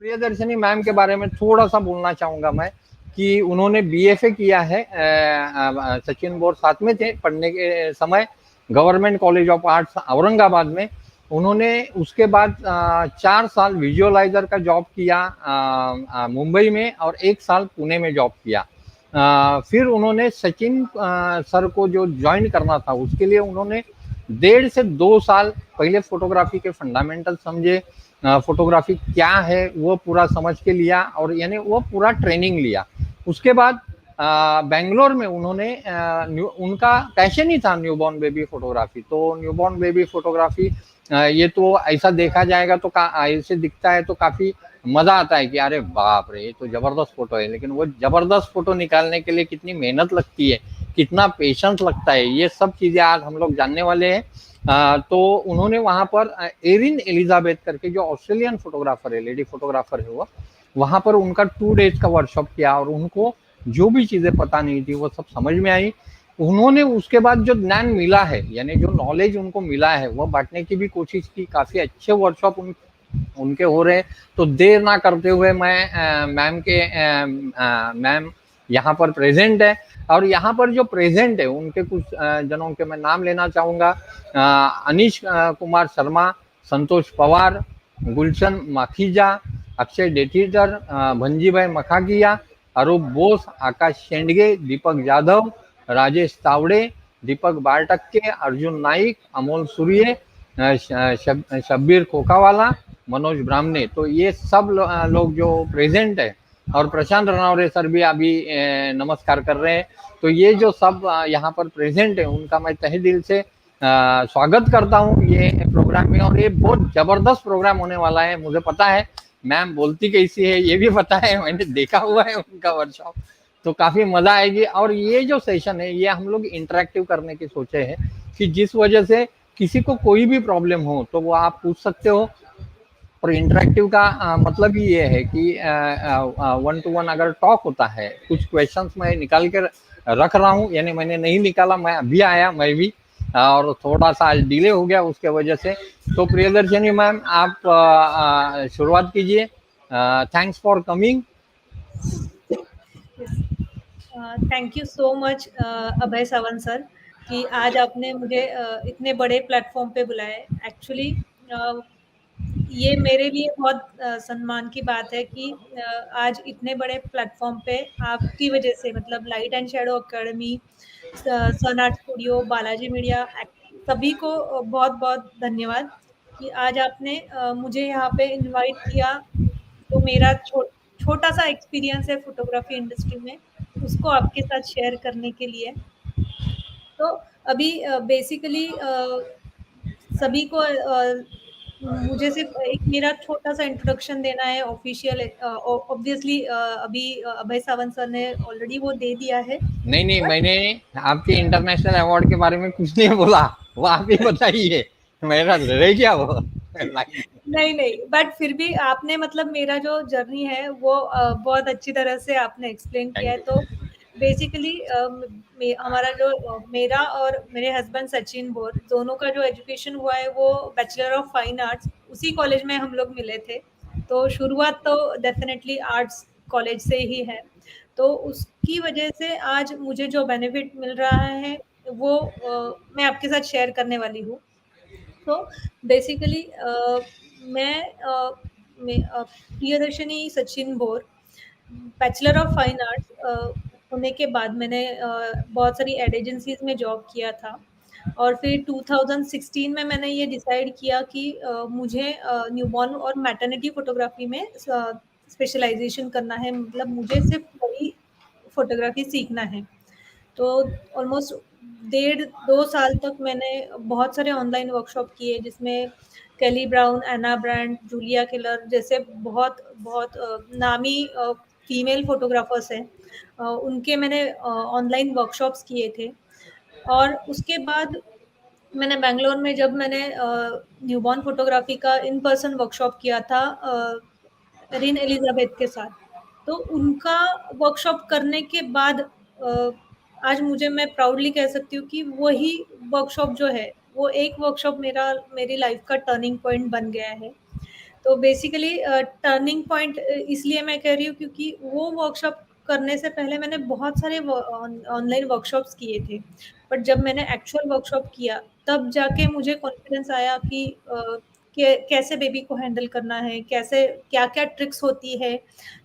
Priyadarshini ma'am के बारे में थोड़ा सा बोलना चाहूंगा मैं कि उन्होंने बीएफए किया है। सचिन बोर साथ में थे पढ़ने के समय, government college of arts Aurangabad में। उन्होंने उसके बाद 4 साल विजुअलाइजर का जॉब किया मुंबई में, और 1 साल पुणे में जॉब किया। फिर उन्होंने सचिन सर को जो ज्वाइन करना था, उसके लिए उन्होंने 1.5 से 2 साल पहले फोटोग्राफी के फंडामेंटल समझे, फोटोग्राफी क्या है वो पूरा समझ के लिया, और यानी वो पूरा ट्रेनिंग लिया। उसके बाद बेंगलोर में उन्होंने उनका पैशन ही था न्यूबॉर्न बेबी फोटोग्राफी। तो न्यूबॉर्न बेबी फोटोग्राफी ये तो ऐसा देखा जाएगा तो ऐसे दिखता है तो काफी मजा आता है कि अरे बाप रे, ये तो जबरदस्त फोटो है। लेकिन वो जबरदस्त फोटो निकालने के लिए कितनी मेहनत लगती है, कितना पेशेंस लगता है, ये सब चीजें आज हम लोग जानने वाले हैं। तो उन्होंने वहां पर एरिन एलिजाबेथ करके, जो ऑस्ट्रेलियन फोटोग्राफर है, लेडी फोटोग्राफर है, वो वहां पर उनका 2 डेज का वर्कशॉप किया, और उनको जो भी चीजें पता नहीं थी वो सब समझ में आई। उन्होंने उसके बाद जो ज्ञान मिला है, यानी जो नॉलेज उनको मिला है, वो बांटने की भी कोशिश की। काफी अच्छे वर्कशॉप उनके हो रहे। तो देर ना करते हुए मैं मैम यहाँ पर प्रेजेंट है, और यहाँ पर जो प्रेजेंट है उनके कुछ जनों के मैं नाम लेना चाहूंगा। अनीश कुमार शर्मा, संतोष पवार, गुलशन माखीजा, अक्षय डेटीटर, भंजी भाई मखाकिया, अरूप बोस, आकाश शेंडगे, दीपक जाधव, राजेश तावड़े, दीपक बारटक्के, अर्जुन नाइक, अमोल सूर्य, शब्बीर खोकावाला, मनोज ब्राह्मणे। तो ये सब लोग जो प्रेजेंट है, और प्रशांत रनौरे सर भी अभी नमस्कार कर रहे हैं। तो ये जो सब यहाँ पर प्रेजेंट है, उनका मैं तहे दिल से स्वागत करता हूँ ये प्रोग्राम में। और ये बहुत जबरदस्त प्रोग्राम होने वाला है। मुझे पता है मैम बोलती कैसी है, ये भी पता है, मैंने देखा हुआ है उनका वर्कशॉप। तो काफी मजा आएगी। और ये जो सेशन है, ये हम लोग इंटरेक्टिव करने की सोचे हैं, कि जिस वजह से किसी को कोई भी प्रॉब्लम हो तो वो आप पूछ सकते हो। और इंटरेक्टिव का मतलब ही ये है कि 1 to 1 अगर टॉक होता है, कुछ क्वेश्चंस मैं निकाल कर रख रहा हूँ, यानी मैंने नहीं निकाला, मैं अभी आया मैं भी, और थोड़ा सा आज डिले हो गया उसके वजह से। तो प्रियदर्शनी मैम, आप शुरुआत कीजिए। Thanks for coming. Thank you so much Abhay Sawant sir, कि आज आपने मुझे इतने बड़े प्लेटफॉर्म पे बुलाया। एक्चुअली ये मेरे लिए बहुत सम्मान की बात है कि आज इतने बड़े प्लेटफॉर्म पे आपकी वजह से, मतलब Light and Shadow Academy, Sun Art Studio, Balaji Media, सभी को बहुत बहुत धन्यवाद कि आज आपने मुझे यहाँ पे इनवाइट किया। तो मेरा छोटा सा एक्सपीरियंस है फोटोग्राफी इंडस्ट्री में, उसको आपके साथ शेयर करने के लिए। तो अभी बेसिकली सभी को मुझे सिर्फ एक मेरा छोटा सा इंट्रोडक्शन देना है ऑफिशियल। ऑब्वियसली अभी अभय सावंत सर ने ऑलरेडी वो दे दिया है। नहीं नहीं, मैंने आपके इंटरनेशनल अवार्ड के बारे में कुछ नहीं बोला, वो आप ही बताइए, मेरा रह गया वो। नहीं नहीं, बट फिर भी आपने, मतलब मेरा जो जर्नी है वो बहुत अच्छी तरह से आपने एक्सप्लेन किया है। थैंक तो यू। बेसिकली हमारा जो मेरा और मेरे हस्बैंड सचिन बोर दोनों का जो एजुकेशन हुआ है वो बैचलर ऑफ फाइन आर्ट्स, उसी कॉलेज में हम लोग मिले थे। तो शुरुआत तो डेफिनेटली आर्ट्स कॉलेज से ही है। तो उसकी वजह से आज मुझे जो बेनिफिट मिल रहा है वो मैं आपके साथ शेयर करने वाली हूँ। तो basically Priyadarshini Sachin bore, bachelor of fine arts होने के बाद मैंने बहुत सारी एड एजेंसीज में जॉब किया था। और फिर 2016 में मैंने ये डिसाइड किया कि मुझे न्यूबॉर्न और मैटरनिटी फोटोग्राफी में स्पेशलाइजेशन करना है, मतलब मुझे सिर्फ वही फोटोग्राफी सीखना है। तो ऑलमोस्ट 1.5-2 साल तक मैंने बहुत सारे ऑनलाइन वर्कशॉप किए, जिसमें केली ब्राउन, एना ब्रांड, जूलिया किलर जैसे बहुत बहुत नामी फीमेल फोटोग्राफर्स हैं, उनके मैंने ऑनलाइन वर्कशॉप्स किए थे। और उसके बाद मैंने बैंगलोर में जब मैंने न्यूबॉर्न फोटोग्राफी का इन पर्सन वर्कशॉप किया था रिन एलिजाबेथ के साथ, तो उनका वर्कशॉप करने के बाद आज मैं प्राउडली कह सकती हूँ कि वही वर्कशॉप जो है वो एक वर्कशॉप मेरी लाइफ का टर्निंग पॉइंट बन गया है। तो बेसिकली टर्निंग पॉइंट इसलिए मैं कह रही हूँ क्योंकि वो वर्कशॉप करने से पहले मैंने बहुत सारे ऑनलाइन वर्कशॉप्स किए थे, बट जब मैंने एक्चुअल वर्कशॉप किया तब जाके मुझे कॉन्फिडेंस आया कि कैसे बेबी को हैंडल करना है, कैसे क्या क्या ट्रिक्स होती है,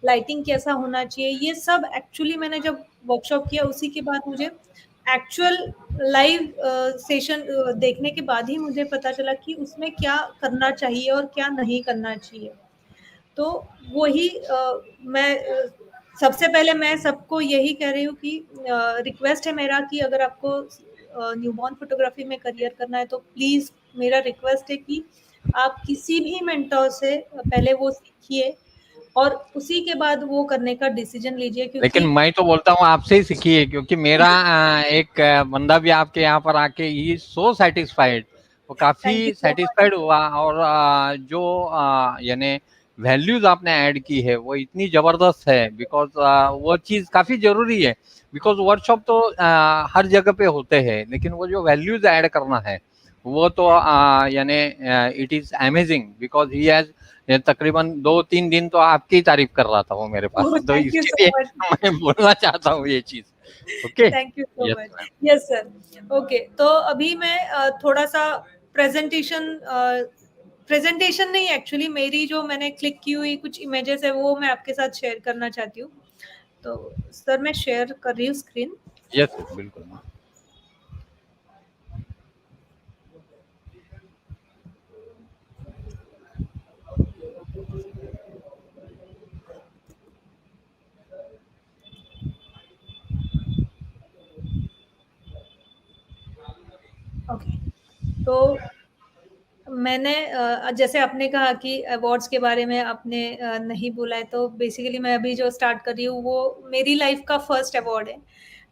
लाइटिंग कैसा होना चाहिए, ये सब एक्चुअली मैंने जब वर्कशॉप किया उसी के बाद मुझे एक्चुअल लाइव सेशन देखने के बाद ही मुझे पता चला कि उसमें क्या करना चाहिए और क्या नहीं करना चाहिए। तो वही मैं सबसे पहले मैं सबको यही कह रही हूँ कि रिक्वेस्ट है मेरा कि अगर आपको न्यूबॉर्न फोटोग्राफी में करियर करना है तो प्लीज़ मेरा रिक्वेस्ट है कि आप किसी भी मेंटर से पहले वो सीखिए और उसी के बाद वो करने का डिसीजन लीजिए, लेकिन क्योंकि मैं तो बोलता हूँ आपसे ही सीखिए, क्योंकि मेरा एक बंदा भी आपके यहाँ पर आके ही सो सेटिस्फाइड, वो थैंक यू काफी सो मच। सेटिस्फाइड हुआ। और जो यानी वैल्यूज आपने ऐड की है वो इतनी जबरदस्त है, बिकॉज वो चीज काफी जरूरी है। बिकॉज वर्कशॉप तो हर जगह पे होते हैं, लेकिन वो जो वैल्यूज ऐड करना है वो तो यानी it is amazing, because he has तकरीबन 2-3 दिन तो आपकी ही तारीफ कर रहा था वो मेरे पास, तो थैंक यू सो इसलिए मच। मैं बोलना चाहता हूँ ये चीज। Okay. Thank you so yes much. Ma'am. Yes sir. Okay, तो अभी मैं थोड़ा सा प्रेजेंटेशन प्रेजेंटेशन नहीं, एक्चुअली मेरी जो मैंने क्लिक की हुई कुछ इमेजेस है वो मैं आपके साथ शेयर करना चाहती हूँ। तो सर मैं शेयर कर रही हूँ स्क्रीन। यस बिल्कुल। ओके, तो मैंने जैसे आपने कहा कि अवार्ड्स के बारे में आपने नहीं बोला है, तो बेसिकली मैं अभी जो स्टार्ट कर रही हूँ वो मेरी लाइफ का फर्स्ट अवार्ड है।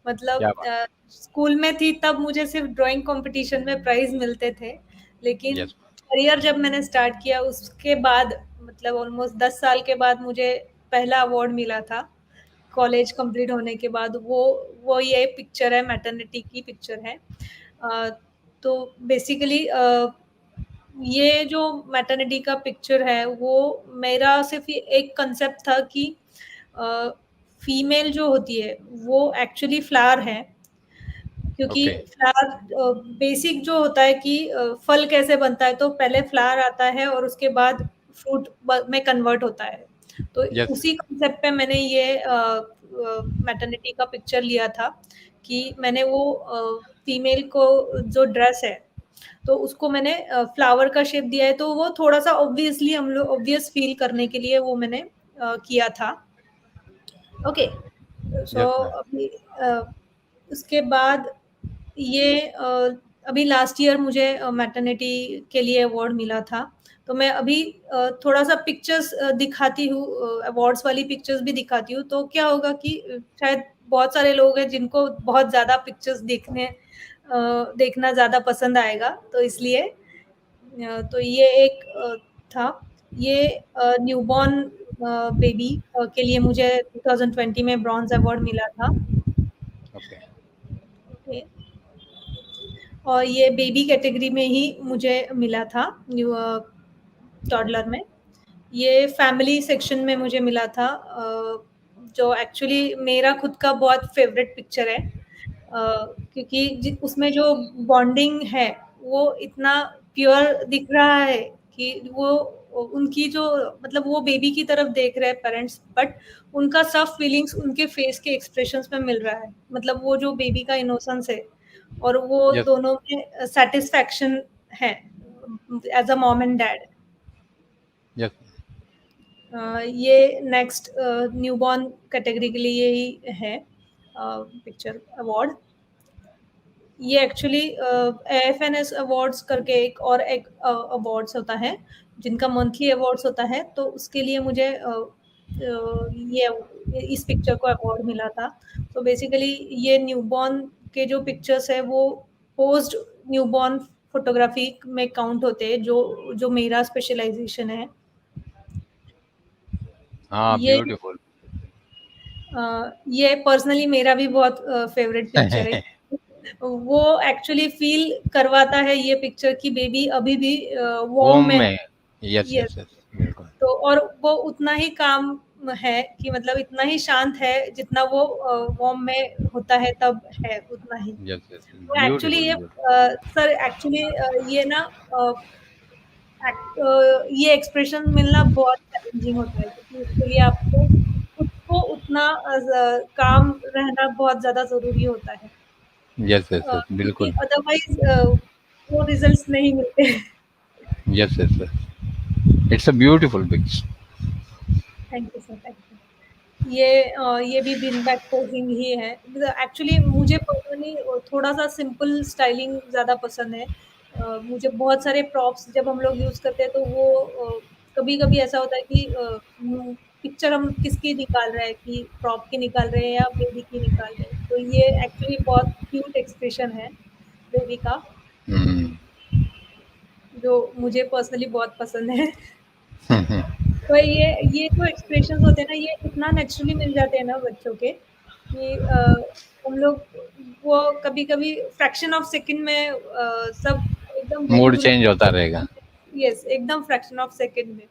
मतलब क्या बात। स्कूल में थी तब मुझे सिर्फ ड्राइंग कंपटीशन में प्राइज मिलते थे, लेकिन यस करियर जब मैंने स्टार्ट किया उसके बाद मतलब ऑलमोस्ट 10 साल के बाद मुझे पहला अवार्ड मिला था। कॉलेज कंप्लीट होने के बाद वो ये पिक्चर है, मैटरनिटी की पिक्चर है। अ, तो बेसिकली ये जो मैटरनिटी का पिक्चर है वो मेरा सिर्फ एक कंसेप्ट था कि फीमेल जो होती है वो एक्चुअली फ्लावर है, क्योंकि ओके। फ्लावर बेसिक जो होता है कि फल कैसे बनता है, तो पहले फ्लावर आता है और उसके बाद फ्रूट में कन्वर्ट होता है। तो यस उसी कॉन्सेप्ट पे मैंने ये मैटरनिटी का पिक्चर लिया था कि मैंने वो फीमेल को जो ड्रेस है तो उसको मैंने फ्लावर का शेप दिया है, तो वो थोड़ा-सा ऑब्वियसली हम लोग ऑब्वियस फील करने के लिए वो मैंने किया था। Okay, so yes ma'am. अभी उसके बाद ये अभी लास्ट ईयर मुझे मैटरनिटी के लिए अवार्ड मिला था। तो मैं अभी थोड़ा-सा पिक्चर्स दिखाती हूँ, अवार्ड्स वाली पिक्चर्स भी दिखाती हूँ। तो क्या होगा कि शायद बहुत सारे लोग हैं जिनको बहुत ज़्यादा पिक्चर्स देखना ज़्यादा पसंद आएगा, तो इसलिए तो ये एक था। ये न्यूबॉर्न बेबी के लिए मुझे 2020 में ब्रॉन्ज़ अवार्ड मिला था। ओके। ओके। और ये बेबी कैटेगरी में ही मुझे मिला था, टॉडलर में। ये फैमिली सेक्शन में मुझे मिला था, जो एक्चुअली मेरा खुद का बहुत फेवरेट पिक्चर है, क्योंकि उसमें जो बॉन्डिंग है वो इतना प्योर दिख रहा है कि वो उनकी जो मतलब वो बेबी की तरफ देख रहे हैं पेरेंट्स, बट उनका सब फीलिंग्स उनके फेस के एक्सप्रेशंस में मिल रहा है। मतलब वो जो बेबी का इनोसेंस है और वो यस दोनों में सैटिस्फैक्शन है as a mom and dad. Yes. ये नेक्स्ट न्यूबॉर्न कैटेगरी के लिए ही है पिक्चर अवार्ड। ये एक्चुअली एएफएनएस अवार्ड्स करके एक अवार्ड्स होता है जिनका मंथली अवार्ड्स होता है, तो उसके लिए मुझे ये इस पिक्चर को अवार्ड मिला था। तो बेसिकली ये न्यूबॉर्न के जो पिक्चर्स है वो पोस्ट न्यूबॉर्न फोटोग्राफी में काउंट होते हैं, जो जो मेरा स्पेशलाइजेशन है। हाँ ये ब्यूटीफुल। ये पर्सनली मेरा भी बहुत फेवरेट पिक्चर है। वो एक्चुअली फील करवाता है ये पिक्चर कि बेबी अभी भी होम वॉर्म में है। में। Yes yes. Yes yes. बिल्कुल। तो और वो उतना ही काम है कि मतलब इतना ही शांत है जितना वो वॉर्म में होता है तब है उतना ही। यस, यस, तो एक्चुअली ब्यूटीफुल, ये ब्यूटीफुल। सर एक्चुअली ये ना ये एक्सप्रेशन मिलना बहुत चैलेंजिंग होता है क्योंकि उसके लिए आपको खुद को उतना काम रहना बहुत ज़्यादा ज़रूरी होता है। यस, यस, यस, क्योंकि बिल्कुल। अदरवाइज़ वो रिज़ल्ट्स नहीं मिलते हैं। Yes, yes, yes. It's a beautiful pics. Thank you sir, thank you. ये भी बिन बैक पोजिंग ही है। एक्चुअली मुझे पर्सनली थोड़ा-सा सिंपल स्टाइलिंग ज़्यादा पसंद है। मुझे बहुत सारे प्रॉप्स जब हम लोग यूज़ करते हैं तो वो कभी-कभी ऐसा होता है कि पिक्चर हम किसकी निकाल रहे हैं कि प्रॉप की निकाल रहे हैं या बेबी की निकाल रहे हैं। तो ये एक्चुअली बहुत क्यूट एक्सप्रेशन है बेबी का, हुँ। जो मुझे पर्सनली बहुत पसंद है। हुँ, हुँ। तो ये जो एक्सप्रेशंस होते हैं ना, ये इतना नेचुरली मिल जाते हैं ना बच्चों के कि हम लोग वो कभी-कभी फ्रैक्शन ऑफ सेकंड में सब एकदम मूड ब्यूटीफुल चेंज होता रहेगा। यस, एकदम फ्रैक्शन ऑफ सेकंड में।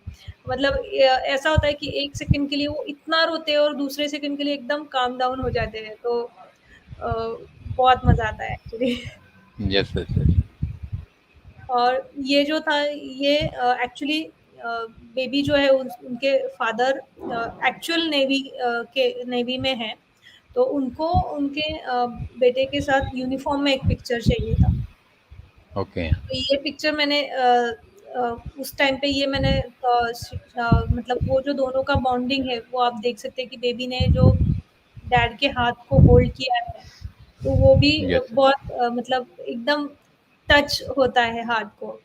मतलब ऐसा होता है कि 1 सेकंड के लिए वो इतना रोते हैं और दूसरे सेकंड के लिए एकदम काम डाउन हो जाते हैं। तो बहुत मज़ा आता है एक्चुअली। Yes, yes, yes. और ये जो था ये एक्चुअली बेबी जो है उनके फादर एक्चुअल नेवी में हैं, तो उनको उनके बेटे के साथ यूनिफ़ॉर्म में एक पिक्चर चाहिए था। ओके। तो ये पिक्चर मैंने उस टाइम पे ये मैंने मतलब वो जो दोनों का बॉन्डिंग है, वो आप देख सकते हैं कि बेबी ने जो डैड के हाथ को होल्ड किया है, तो वो भी यस, यस। बहुत मतलब एकदम टच होता है हार्ट को।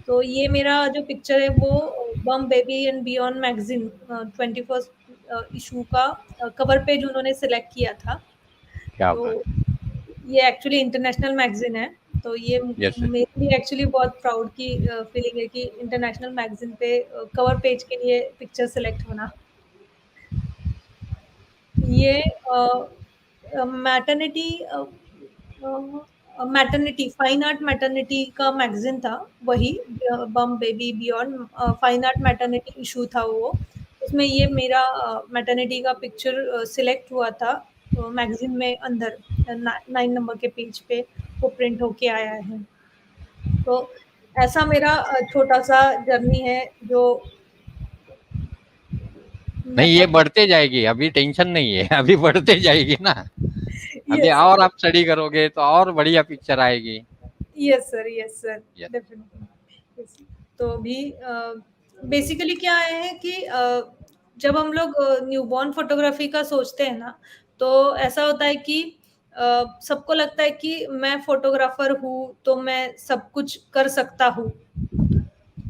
तो ये मेरा जो पिक्चर है वो bump baby and beyond magazine 21st issue का कवर पेज उन्होंने सेलेक्ट किया था। क्या तो बात है! ये एक्चुअली इंटरनेशनल मैगज़ीन है, तो ये यस, यस। मेरे लिए एक्चुअली बहुत प्राउड की फीलिंग है कि इंटरनेशनल मैगज़ीन पे कवर पेज के लिए पिक्चर सेलेक्ट होना। ये maternity maternity fine art maternity का मैगज़ीन था, वही bump baby beyond fine art maternity issue था वो। उसमें ये मेरा मैटरनिटी का पिक्चर सिलेक्ट हुआ था मैगज़ीन में अंदर 9 नंबर के पेज पे वो प्रिंट होके आया है। तो ऐसा मेरा छोटा-सा जर्नी है जो मैं नहीं, ये बहुत बढ़ते जाएगी, अभी टेंशन नहीं है, अभी बढ़ते जाएगी ना। अभी यस और आप स्टडी करोगे तो और बढ़िया पिक्चर आएगी। Yes sir, yes. Definitely. Yes. तो अभी बेसिकली क्या है कि जब हम लोग न्यूबॉर्न फ़ोटोग्राफ़ी का सोचते हैं ना, तो ऐसा होता है कि सबको लगता है कि मैं फ़ोटोग्राफ़र हूँ, तो मैं सब कुछ कर सकता हूँ।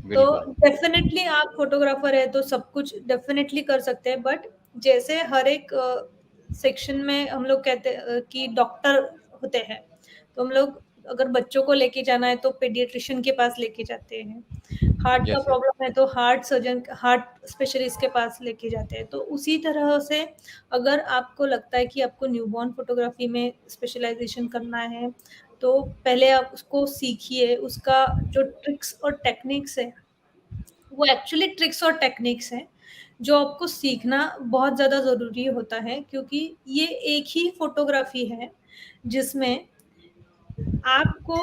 तो बिल्कुल। डेफ़िनेटली आप फ़ोटोग्राफ़र हैं, तो सब कुछ डेफ़िनेटली कर सकते हैं, बट जैसे हर एक सेक्शन में हम लोग कहते हैं कि डॉक्टर होते हैं, तो हम लोग अगर बच्चों को लेके जाना है, तो पीडियाट्रिशियन के पास लेके जाते हैं। हार्ट का यस, यस। प्रॉब्लम है, तो हार्ट स्पेशलिस्ट के पास लेके जाते हैं। तो उसी तरह से अगर आपको लगता है कि आपको न्यूबॉर्न फ़ोटोग्राफ़ी में स्पेशलाइज़ेशन करना है, तो पहले आप उसको सीखिए, उसका जो ट्रिक्स और टेक्निक्स है वो एक्चुअली ट्रिक्स और टेक्निक्स हैं, जो आपको सीखना बहुत ज़्यादा ज़रूरी होता है क्योंकि ये एक ही फ़ोटोग्राफ़ी है, जिसमें आपको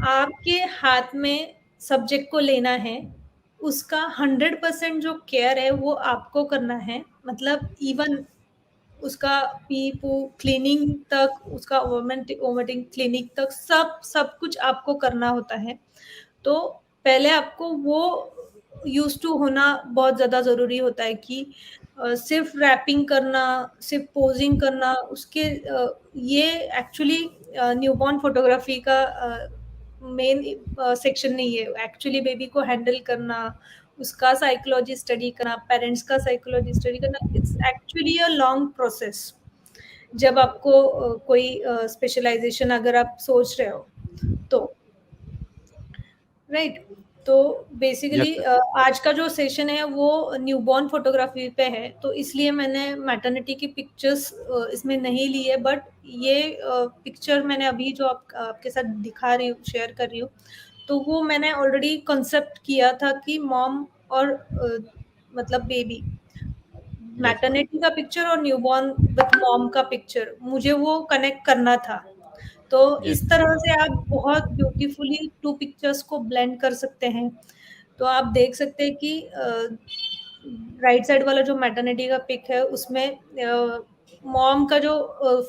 आपके हाथ में सब्जेक्ट को लेना है, उसका 100% जो केयर है वो आपको करना है। मतलब इवन उसका पी-पू क्लीनिंग तक, उसका वोमिटिंग क्लिनिक तक सब कुछ आपको करना होता है। तो पहले आपको वो यूज़्ड टू होना बहुत ज़्यादा ज़रूरी होता है कि सिर्फ़ रैपिंग करना, सिर्फ़ पोज़िंग करना ये एक्चुअली न्यूबॉर्न फ़ोटोग्राफ़ी का मेन सेक्शन नहीं है। एक्चुअली बेबी को हैंडल करना, उसका साइकोलॉजी स्टडी करना, पेरेंट्स का साइकोलॉजी स्टडी करना, it's actually a long process. जब आपको कोई स्पेशलाइज़ेशन अगर आप सोच रहे हो, तो। राइट। तो यस, बेसिकली सर। आज का जो सेशन है वो न्यूबॉर्न फोटोग्राफी पे है, तो इसलिए मैंने मैटरनिटी की पिक्चर्स इसमें नहीं ली है, बट ये पिक्चर मैंने अभी जो आपके साथ दिखा रही हूँ, शेयर कर रही हूँ, तो वो मैंने ऑलरेडी कंसेप्ट किया था कि मॉम और मतलब बेबी, यस मैम। मैटरनिटी का पिक्चर और न्यूबॉर्न विद मॉम का पिक्चर मुझे वो कनेक्ट करना था। तो यस। इस तरह से आप बहुत ब्यूटीफुली 2 पिक्चर्स को ब्लेंड कर सकते हैं। तो आप देख सकते हैं कि राइट साइड वाला जो मैटरनिटी का पिक है उसमें मॉम का जो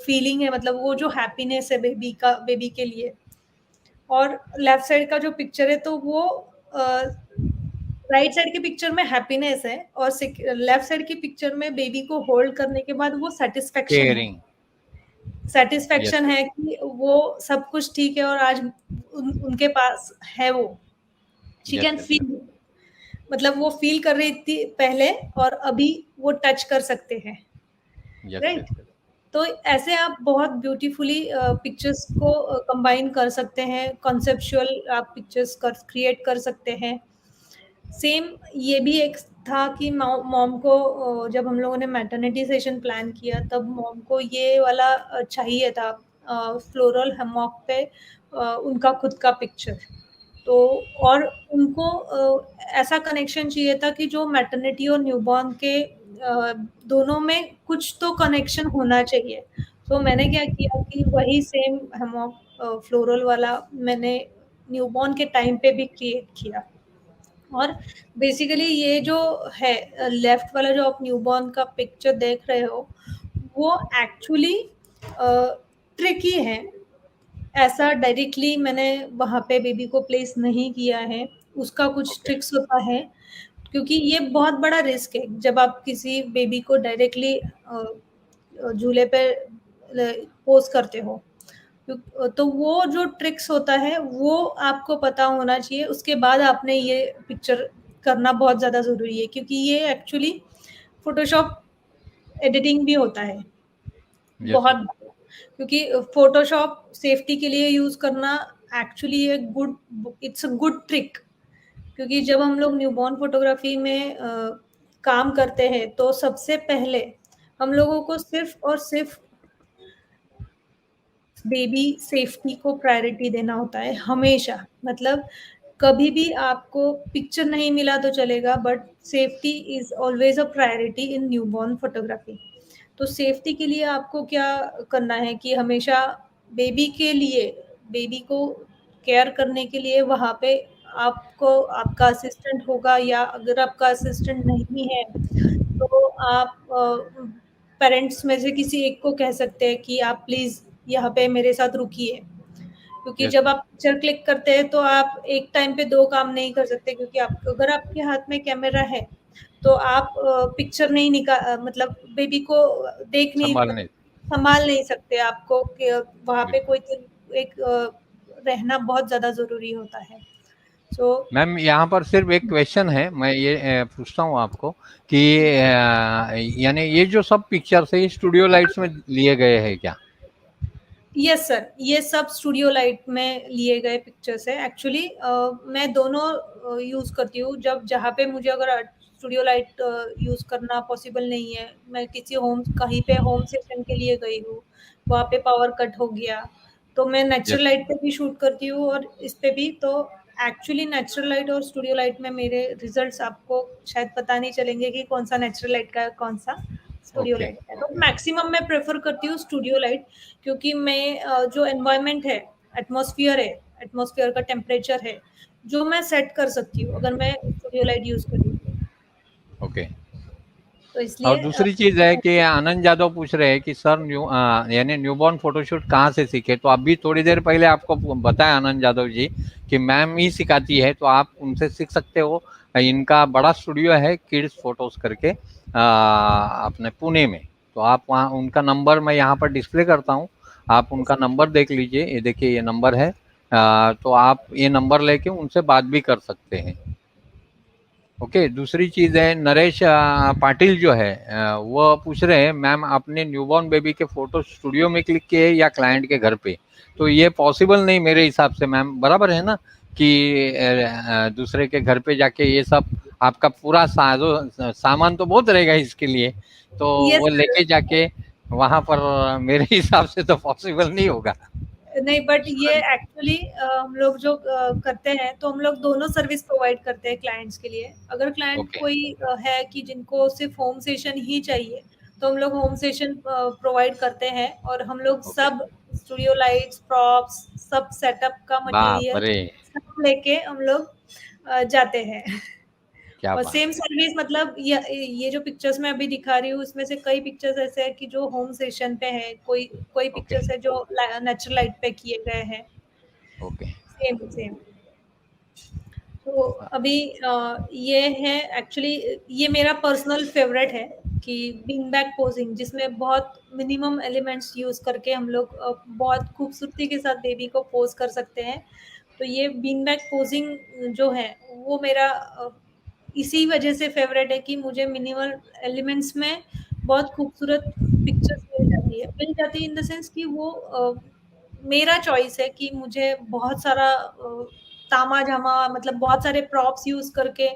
फीलिंग है, मतलब वो जो हैप्पीनेस है बेबी के लिए, और लेफ्ट साइड का जो पिक्चर है तो वो राइट साइड के पिक्चर में हैप्पीनेस है और लेफ्ट साइड की पिक्चर में बेबी को होल्ड करने के बाद वो सेटिस्फेक्शन है। केयरिंग। Yes satisfaction sir. है कि वो सब कुछ ठीक है और आज उनके पास है वो, she yes can yes sir. Feel, मतलब वो फील कर रही थी पहले और अभी वो टच कर सकते हैं, यस राइट? Yes yes. तो ऐसे आप बहुत ब्यूटीफुली पिक्चर्स को कंबाइन कर सकते हैं, कॉन्सेप्चुअल आप पिक्चर्स कर क्रिएट कर सकते हैं। सेम ये भी एक था कि मॉम को जब हम लोगों ने मैटरनिटी सेशन प्लान किया तब मॉम को ये वाला चाहिए था, फ्लोरल हैमॉक पे उनका खुद का पिक्चर। तो और उनको ऐसा कनेक्शन चाहिए था कि जो मैटरनिटी और न्यूबॉर्न के दोनों में कुछ तो कनेक्शन होना चाहिए। तो मैंने क्या किया कि वही सेम हैमॉक फ्लोरल वाला मैंने न्यूबॉर्न के टाइम पे भी क्रिएट किया। और बेसिकली ये जो है लेफ्ट वाला जो आप न्यूबॉर्न का पिक्चर देख रहे हो वो एक्चुअली ट्रिकी है। ऐसा डायरेक्टली मैंने वहाँ पे बेबी को प्लेस नहीं किया है, उसका कुछ ओके। ट्रिक्स होता है, क्योंकि ये बहुत बड़ा रिस्क है जब आप किसी बेबी को डायरेक्टली झूले पे पोज करते हो। तो वो जो ट्रिक्स होता है वो आपको पता होना चाहिए, उसके बाद आपने ये पिक्चर करना बहुत ज़्यादा ज़रूरी है, क्योंकि ये एक्चुअली फोटोशॉप एडिटिंग भी होता है यस बहुत मैम। बड़ा, क्योंकि फोटोशॉप सेफ्टी के लिए यूज़ करना एक्चुअली एक good, it's a good trick. क्योंकि जब हम लोग न्यूबॉर्न फोटोग्राफी में काम करते हैं तो सबसे पहले हम लोगों को सिर्फ और सिर्फ बेबी सेफ्टी को प्रायोरिटी देना होता है हमेशा। मतलब कभी भी आपको पिक्चर नहीं मिला तो चलेगा, but safety is always a priority in newborn photography. तो सेफ्टी के लिए आपको क्या करना है कि हमेशा बेबी के लिए, बेबी को केयर करने के लिए वहाँ पे आपको आपका असिस्टेंट होगा, या अगर आपका असिस्टेंट नहीं है तो आप पेरेंट्स में से किसी एक को कह सकते हैं कि आप प्लीज़ यहाँ पे मेरे साथ रुकिए। क्योंकि यस जब मैम। आप पिक्चर क्लिक करते हैं तो आप एक टाइम पे 2 काम नहीं कर सकते, क्योंकि आप अगर आपके हाथ में कैमरा है तो आप पिक्चर नहीं मतलब बेबी को देख नहीं, संभालने। संभाल नहीं सकते, आपको वहाँ पे बिल्कुल। कोई एक रहना बहुत ज़्यादा ज़रूरी होता है। सो मैम यहाँ पर सिर्फ एक क्वेश्चन है, मैं ये पूछता हूँ आपको कि यानी ये जो सब पिक्चर्स है ये स्टूडियो लाइट्स में लिए गए हैं क्या? यस सर, ये सब स्टूडियो लाइट में लिए गए पिक्चर्स है एक्चुअली। मैं दोनों यूज़ करती हूँ, जब जहाँ पे मुझे अगर स्टूडियो लाइट यूज़ करना पॉसिबल नहीं है, मैं किसी होम कहीं पे होम सेशन के लिए गई हूँ, वहाँ पे पावर कट हो गया, तो मैं नेचुरल यस। लाइट पे भी शूट करती हूँ और इस पे भी। तो एक्चुअली नेचुरल लाइट और स्टूडियो लाइट में मेरे रिजल्ट्स आपको शायद पता नहीं चलेंगे कि कौन सा नेचुरल लाइट का है, कौन सा स्टूडियो ओके लाइट का है। तो ओके। मैक्सिमम मैं प्रेफर करती हूँ स्टूडियो लाइट, क्योंकि मैं जो एनवायरनमेंट है, एटमॉस्फेयर है, एटमॉस्फेयर का टेम्परेचर है, जो मैं सेट कर सकती हूँ अगर मैं स्टूडियो लाइट यूज़ करूँ ओके। तो और इसलिए दूसरी चीज है कि आनंद यादव पूछ रहे हैं कि सर यानी न्यूबॉर्न फोटोशूट कहाँ से सीखे? तो अभी थोड़ी देर पहले आपको बताया आनंद यादव जी कि मैम ही सिखाती है, तो आप उनसे सीख सकते हो। इनका बड़ा स्टूडियो है किड्स फोटोज करके अपने पुणे में। तो आप वहाँ उनका नंबर मैं यहाँ पर डिस्प्ले करता हूँ, आप उनका नंबर देख लीजिए। ये देखिए ये नंबर है। तो आप ये नंबर लेके उनसे बात भी कर सकते हैं। ओके। दूसरी चीज़ है नरेश पाटिल जो है वो पूछ रहे हैं मैम आपने न्यूबॉर्न बेबी के फोटो स्टूडियो में क्लिक किए या क्लाइंट के घर पे? तो ये पॉसिबल नहीं मेरे हिसाब से मैम, बराबर है ना कि दूसरे के घर पे जाके ये सब आपका पूरा सामान तो बहुत रहेगा इसके लिए, तो यस वो लेके जाके वहाँ पर मेरे हिसाब से तो पॉसिबल नहीं होगा। नहीं, बट ये एक्चुअली हम लोग जो करते हैं, तो हम लोग दोनों सर्विस प्रोवाइड करते हैं क्लाइंट्स के लिए। अगर क्लाइंट ओके, कोई है कि जिनको सिर्फ होम सेशन ही चाहिए, तो हम लोग होम सेशन प्रोवाइड करते हैं, और हम लोग ओके। सब स्टूडियो लाइट्स, प्रॉप्स, सब सेटअप का बाप मटेरियल रे! सब लेके हम लोग जाते हैं। क्या और बात सेम है! सर्विस, मतलब ये जो पिक्चर्स मैं अभी दिखा रही हूँ, इसमें से कई पिक्चर्स ऐसे हैं कि जो होम सेशन पे है, कोई कोई ओके, पिक्चर्स है जो नेचुरल लाइट पे किए गए हैं। ओके। Same same. तो अभी ये है एक्चुअली, ये मेरा पर्सनल फेवरेट है कि बीन बैक पोजिंग, जिसमें बहुत मिनिमम एलिमेंट्स यूज करके हम लोग बहुत खूबसूरती के साथ बेबी को पोज कर सकते हैं। तो ये बीन बैक पोजिंग जो है, वो मेरा इसी वजह से फेवरेट है कि मुझे मिनिमल एलिमेंट्स में बहुत खूबसूरत पिक्चर्स मिल जाती है इन द सेंस कि वो मेरा चॉइस है कि मुझे बहुत सारा तामा-झामा, मतलब बहुत सारे प्रॉप्स यूज़ करके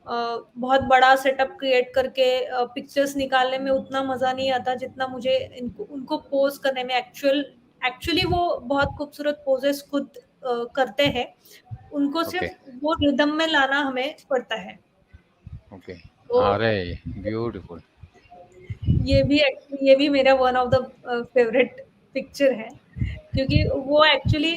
बहुत बड़ा सेटअप क्रिएट करके पिक्चर्स निकालने में उतना मज़ा नहीं आता जितना मुझे इनको उनको पोज़ करने में। एक्चुअली वो बहुत खूबसूरत पोजेस खुद करते हैं। उनको ओके, सिर्फ वो रिदम में लाना हमें पड़ता है। ओके। तो अरे! ब्यूटीफुल। ये भी मेरा one of the favourite picture है, क्योंकि वो एक्चुअली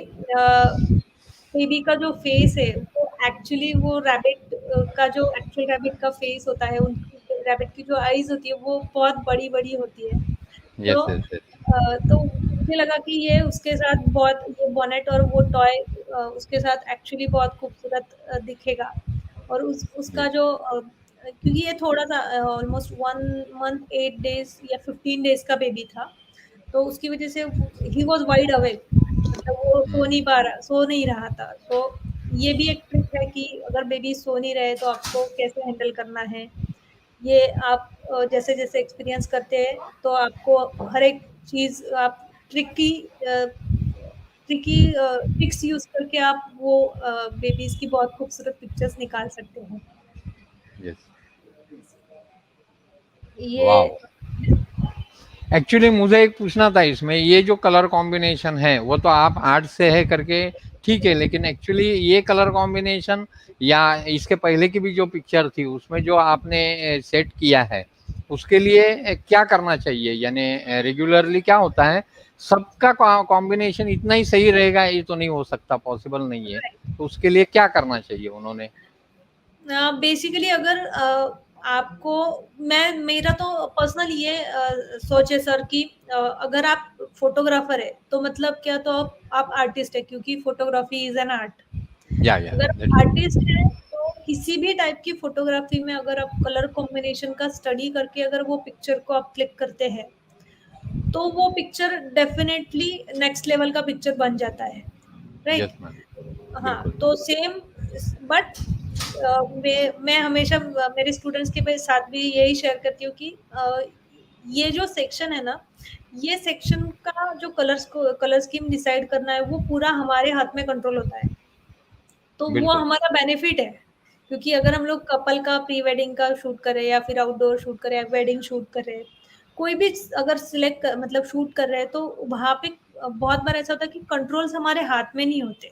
बेबी का जो फेस है, वो एक्चुअली वो रैबिट का जो एक्चुअल रैबिट का फेस होता है, उनकी रैबिट की जो आईज होती है, वो बहुत बड़ी बड़ी होती है। तो यस, यस, यस। तो मुझे लगा कि ये उसके साथ बहुत, ये बॉनेट और वो टॉय उसके साथ एक्चुअली बहुत खूबसूरत दिखेगा। और उसका जी, जो क्योंकि ये थोड़ा सा ऑलमोस्ट 1 मंथ 8 डेज या 15 डेज का बेबी था, तो उसकी वजह से ही वॉज वाइड अवेक, मतलब वो सो नहीं रहा था। तो ये भी एक ट्रिक है कि अगर बेबी सो नहीं रहे तो आपको कैसे हैंडल करना है। ये आप जैसे-जैसे एक्सपीरियंस करते हैं, तो आपको हर एक चीज़ आप ट्रिकी ट्रिक्स यूज़ करके आप वो बेबीज़ की बहुत खूबसूरत पिक्चर्स निकाल सकते हैं। यस। ये वॉव! एक्चुअली मुझे एक पूछना था इसमें, ये जो कलर कॉम्बिनेशन है वो तो आप आर्ट से है करके ठीक है, लेकिन एक्चुअली ये कलर कॉम्बिनेशन या इसके पहले की भी जो पिक्चर थी उसमें जो आपने सेट किया है, उसके लिए क्या करना चाहिए? यानी रेगुलरली क्या होता है, सबका कॉम्बिनेशन इतना ही सही रहेगा ये तो नहीं हो सकता, पॉसिबल नहीं है। तो उसके लिए क्या करना चाहिए उन्होंने? बेसिकली अगर आपको, मैं मेरा तो पर्सनल ये सोच है सर कि अगर आप फोटोग्राफर है तो मतलब क्या, तो आप आर्टिस्ट है, क्योंकि फोटोग्राफी इज एन आर्ट। या अगर दैट्स आर्टिस्ट है तो किसी भी टाइप की फोटोग्राफी में अगर आप कलर कॉम्बिनेशन का स्टडी करके अगर वो पिक्चर को आप क्लिक करते हैं, तो वो पिक्चर डेफिनेटली नेक्स्ट लेवल का पिक्चर बन जाता है, राइट? यस मैम, हाँ, बिल्कुल। तो सेम, बट मैं हमेशा मेरे स्टूडेंट्स के साथ भी यही शेयर करती हूँ कि ये जो सेक्शन है ना, ये सेक्शन का जो कलर स्कीम डिसाइड करना है, वो पूरा हमारे हाथ में कंट्रोल होता है। तो वो बिल्कुल, हमारा बेनिफिट है, क्योंकि अगर हम लोग कपल का प्री वेडिंग का शूट करें या फिर आउटडोर शूट करें या वेडिंग शूट कर रहे हैं, कोई भी अगर मतलब शूट कर रहे हैं, तो वहाँ पे बहुत बार ऐसा होता है कि कंट्रोल्स हमारे हाथ में नहीं होते।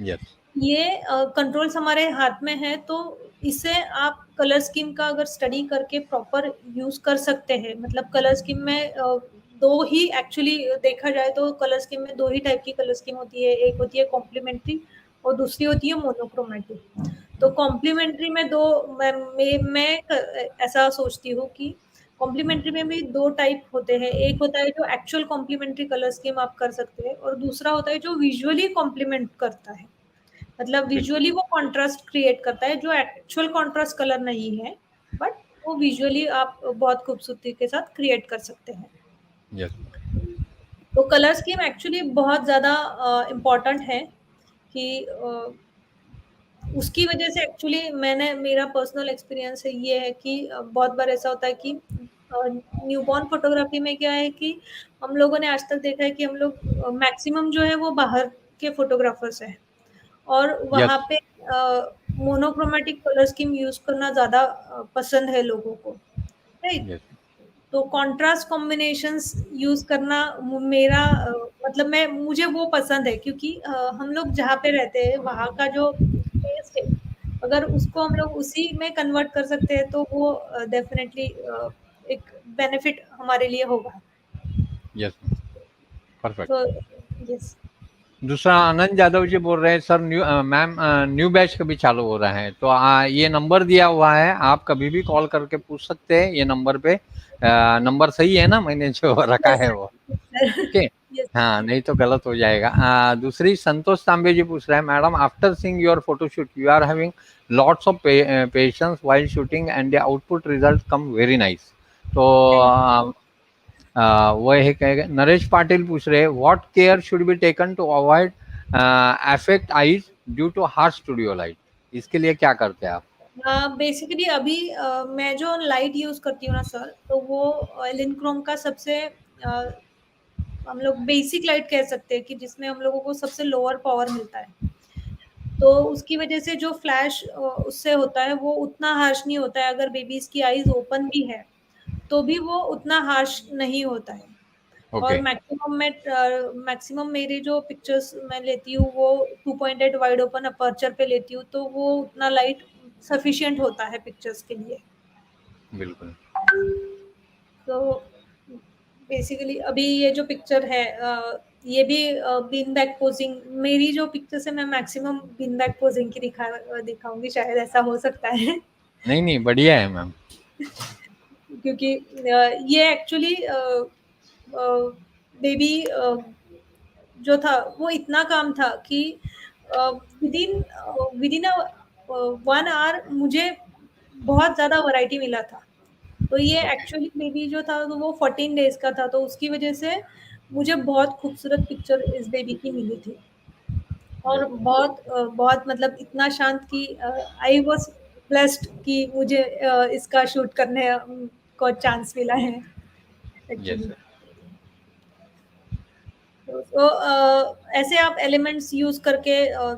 यस, ये कंट्रोल्स हमारे हाथ में है, तो इसे आप कलर स्कीम का अगर स्टडी करके प्रॉपर यूज़ कर सकते हैं। मतलब कलर स्कीम में 2 ही एक्चुअली देखा जाए तो कलर स्कीम में 2 ही टाइप की कलर स्कीम होती है। एक होती है कॉम्प्लीमेंट्री और दूसरी होती है मोनोक्रोमैटिक। तो कॉम्प्लीमेंट्री में 2, मैं ऐसा सोचती हूँ कि कॉम्प्लीमेंट्री में भी 2 टाइप होते हैं। एक होता है जो एक्चुअल कॉम्प्लीमेंट्री कलर स्कीम आप कर सकते हैं, और दूसरा होता है जो विजुअली कॉम्प्लीमेंट करता है। मतलब बिल्कुल, विजुअली वो कॉन्ट्रास्ट क्रिएट करता है, जो एक्चुअल कॉन्ट्रास्ट कलर नहीं है, बट वो विजुअली आप बहुत खूबसूरती के साथ क्रिएट कर सकते हैं। यस, तो कलर स्कीम एक्चुअली बहुत ज़्यादा इम्पोर्टेंट है कि उसकी वजह से एक्चुअली मेरा पर्सनल एक्सपीरियंस है ये है कि बहुत बार ऐसा होता है कि न्यूबॉर्न फोटोग्राफी में क्या है कि हम लोगों ने आज तक देखा है कि हम लोग मैक्सिमम जो है वो बाहर के फोटोग्राफर्स हैं, और वहाँ यस, पे मोनोक्रोमैटिक कलर स्कीम यूज़ करना ज़्यादा पसंद है लोगों को, राइट? यस, तो कॉन्ट्रास्ट कॉम्बिनेशंस यूज़ करना मेरा मतलब मैं मुझे वो पसंद है क्योंकि हम लोग जहाँ पे रहते हैं वहाँ का जो टेस्ट है, अगर उसको हम लोग उसी में कन्वर्ट कर सकते हैं तो वो डेफिनेटली एक बेनिफिट हमारे लिए होगा। Yes ma'am, perfect. तो यस। दूसरा आनंद यादव जी बोल रहे हैं सर, मैम न्यू बैच कभी चालू हो रहा है? तो ये नंबर दिया हुआ है, आप कभी भी कॉल करके पूछ सकते हैं ये नंबर पे। नंबर सही है ना मैंने जो रखा यस है सर, वो? Yes sir, okay. यस। हाँ, नहीं तो गलत हो जाएगा। दूसरी संतोष तांबे जी पूछ रहे हैं, madam after seeing your photoshoot you are having lots of patience while shooting and the output result come very nice. तो थैंक वो है कहेगा। नरेश पाटिल पूछ रहे हैं, what care should be taken to avoid affect eyes due to harsh studio light? इसके लिए क्या करते हैं आप? बेसिकली अभी मैं जो लाइट यूज़ करती हूँ ना सर, तो वो एलिनक्रोम का सबसे हम लोग बेसिक लाइट कह सकते हैं कि जिसमें हम लोगों को सबसे लोअर पावर मिलता है। तो उसकी वजह से जो फ्लैश उससे होता है वो उतना हार्श नहीं होता है। अगर बेबीज़ की आईज़ ओपन भी है, तो भी वो उतना हार्श नहीं होता है। और ओके। मैक्सिमम मेरी जो पिक्चर्स मैं लेती हूँ वो 2.8 वाइड ओपन अपर्चर पे लेती हूँ, तो वो उतना लाइट सफिशिएंट होता है पिक्चर्स के लिए। बिल्कुल। तो बेसिकली अभी ये जो पिक्चर है ये भी बीन बैक पोजिंग, मेरी जो पिक्चर्स है मैं मैक्सिमम बीन बैक पोजिंग की दिखाऊंगी, शायद ऐसा हो सकता है। नहीं नहीं, बढ़िया है मैम। क्योंकि ये एक्चुअली बेबी जो था वो इतना काम था कि विदिन विदिन अ 1 आवर मुझे बहुत ज़्यादा वैरायटी मिला था। तो ये ओके। एक्चुअली बेबी जो था तो वो 14 डेज़ का था, तो उसकी वज़ह से मुझे बहुत खूबसूरत पिक्चर इस बेबी की मिली थी। और बहुत मतलब इतना शांत कि आई वाज़ ब्लेस्ड कि मुझे इसका शूट करने को चांस मिला है यस एक्चुअली। सर। तो ऐसे आप एलिमेंट्स यूज़ करके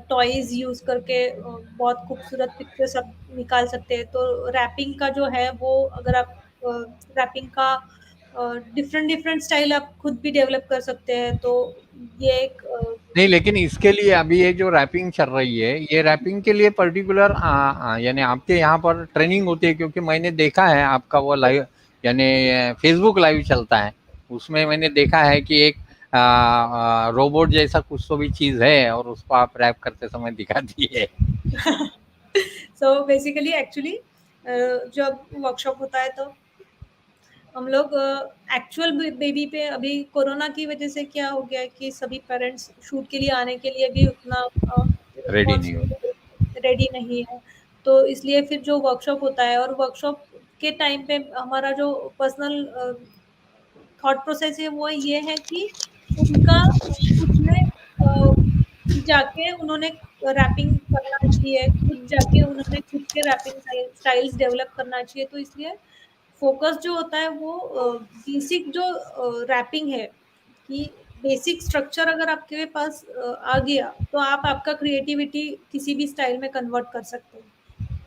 टॉयज़ यूज़ करके बहुत खूबसूरत पिक्चर्स आप निकाल सकते हैं। तो रैपिंग का जो है वो अगर आप रैपिंग का डिफरेंट डिफरेंट स्टाइल आप खुद भी डेवलप कर सकते हैं। तो ये एक नहीं, लेकिन इसके लिए अभी ये जो रैपिंग चल रही है, ये रैपिंग के लिए पर्टिकुलर यानी आपके यहाँ पर ट्रेनिंग होती है? क्योंकि मैंने देखा है आपका वो लाइव, यानी फेसबुक लाइव चलता है, उसमें मैंने देखा है कि एक रोबोट जैसा कुछ तो भी चीज़ है और उसको आप रैप करते समय दिखाती है। सो बेसिकली एक्चुअली जब वर्कशॉप होता है तो हम लोग एक्चुअल बेबी पे अभी कोरोना की वजह से क्या हो गया है कि सभी पेरेंट्स शूट के लिए आने के लिए भी उतना रेडी नहीं हो। रिस्पॉन्सिबल रेडी नहीं है। तो इसलिए फिर जो वर्कशॉप होता है और वर्कशॉप के टाइम पे हमारा जो पर्सनल थॉट प्रोसेस है वो ये है कि उनका खुद में जाके उन्होंने रैपिंग करना चाहिए, खुद जाके उन्होंने खुद के रैपिंग स्टाइल्स डेवलप करना चाहिए। तो इसलिए फ़ोकस जो होता है वो बेसिक जो रैपिंग है कि बेसिक स्ट्रक्चर अगर आपके पास आ गया, तो आप आपका क्रिएटिविटी किसी भी स्टाइल में कन्वर्ट कर सकते हैं।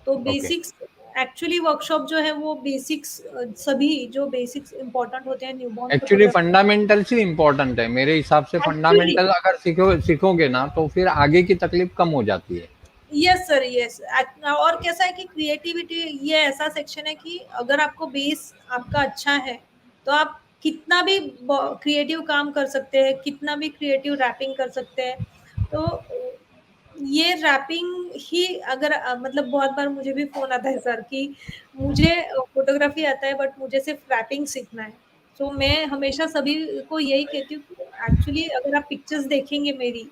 तो ओके। बेसिक्स एक्चुअली वर्कशॉप जो है वो बेसिक्स सभी जो बेसिक्स इम्पोर्टेंट होते हैं न्यूबॉर्न एक्चुअली फोटोग्राफी। फंडामेंटल्स ही इम्पोर्टेंट है मेरे हिसाब से। एक्चुअली फंडामेंटल अगर सीखोगे ना तो फिर आगे की तकलीफ कम हो जाती है। Yes sir, yes. और कैसा है कि क्रिएटिविटी ये ऐसा सेक्शन है कि अगर आपको बेस आपका अच्छा है, तो आप कितना भी क्रिएटिव काम कर सकते हैं, कितना भी क्रिएटिव रैपिंग कर सकते हैं। तो ये रैपिंग ही अगर मतलब बहुत बार मुझे भी फ़ोन आता है सर कि मुझे फ़ोटोग्राफ़ी आता है बट मुझे सिर्फ़ रैपिंग सीखना है। तो मैं हमेशा सभी को यही कहती हूँ कि एक्चुअली अगर आप पिक्चर्स देखेंगे मेरी,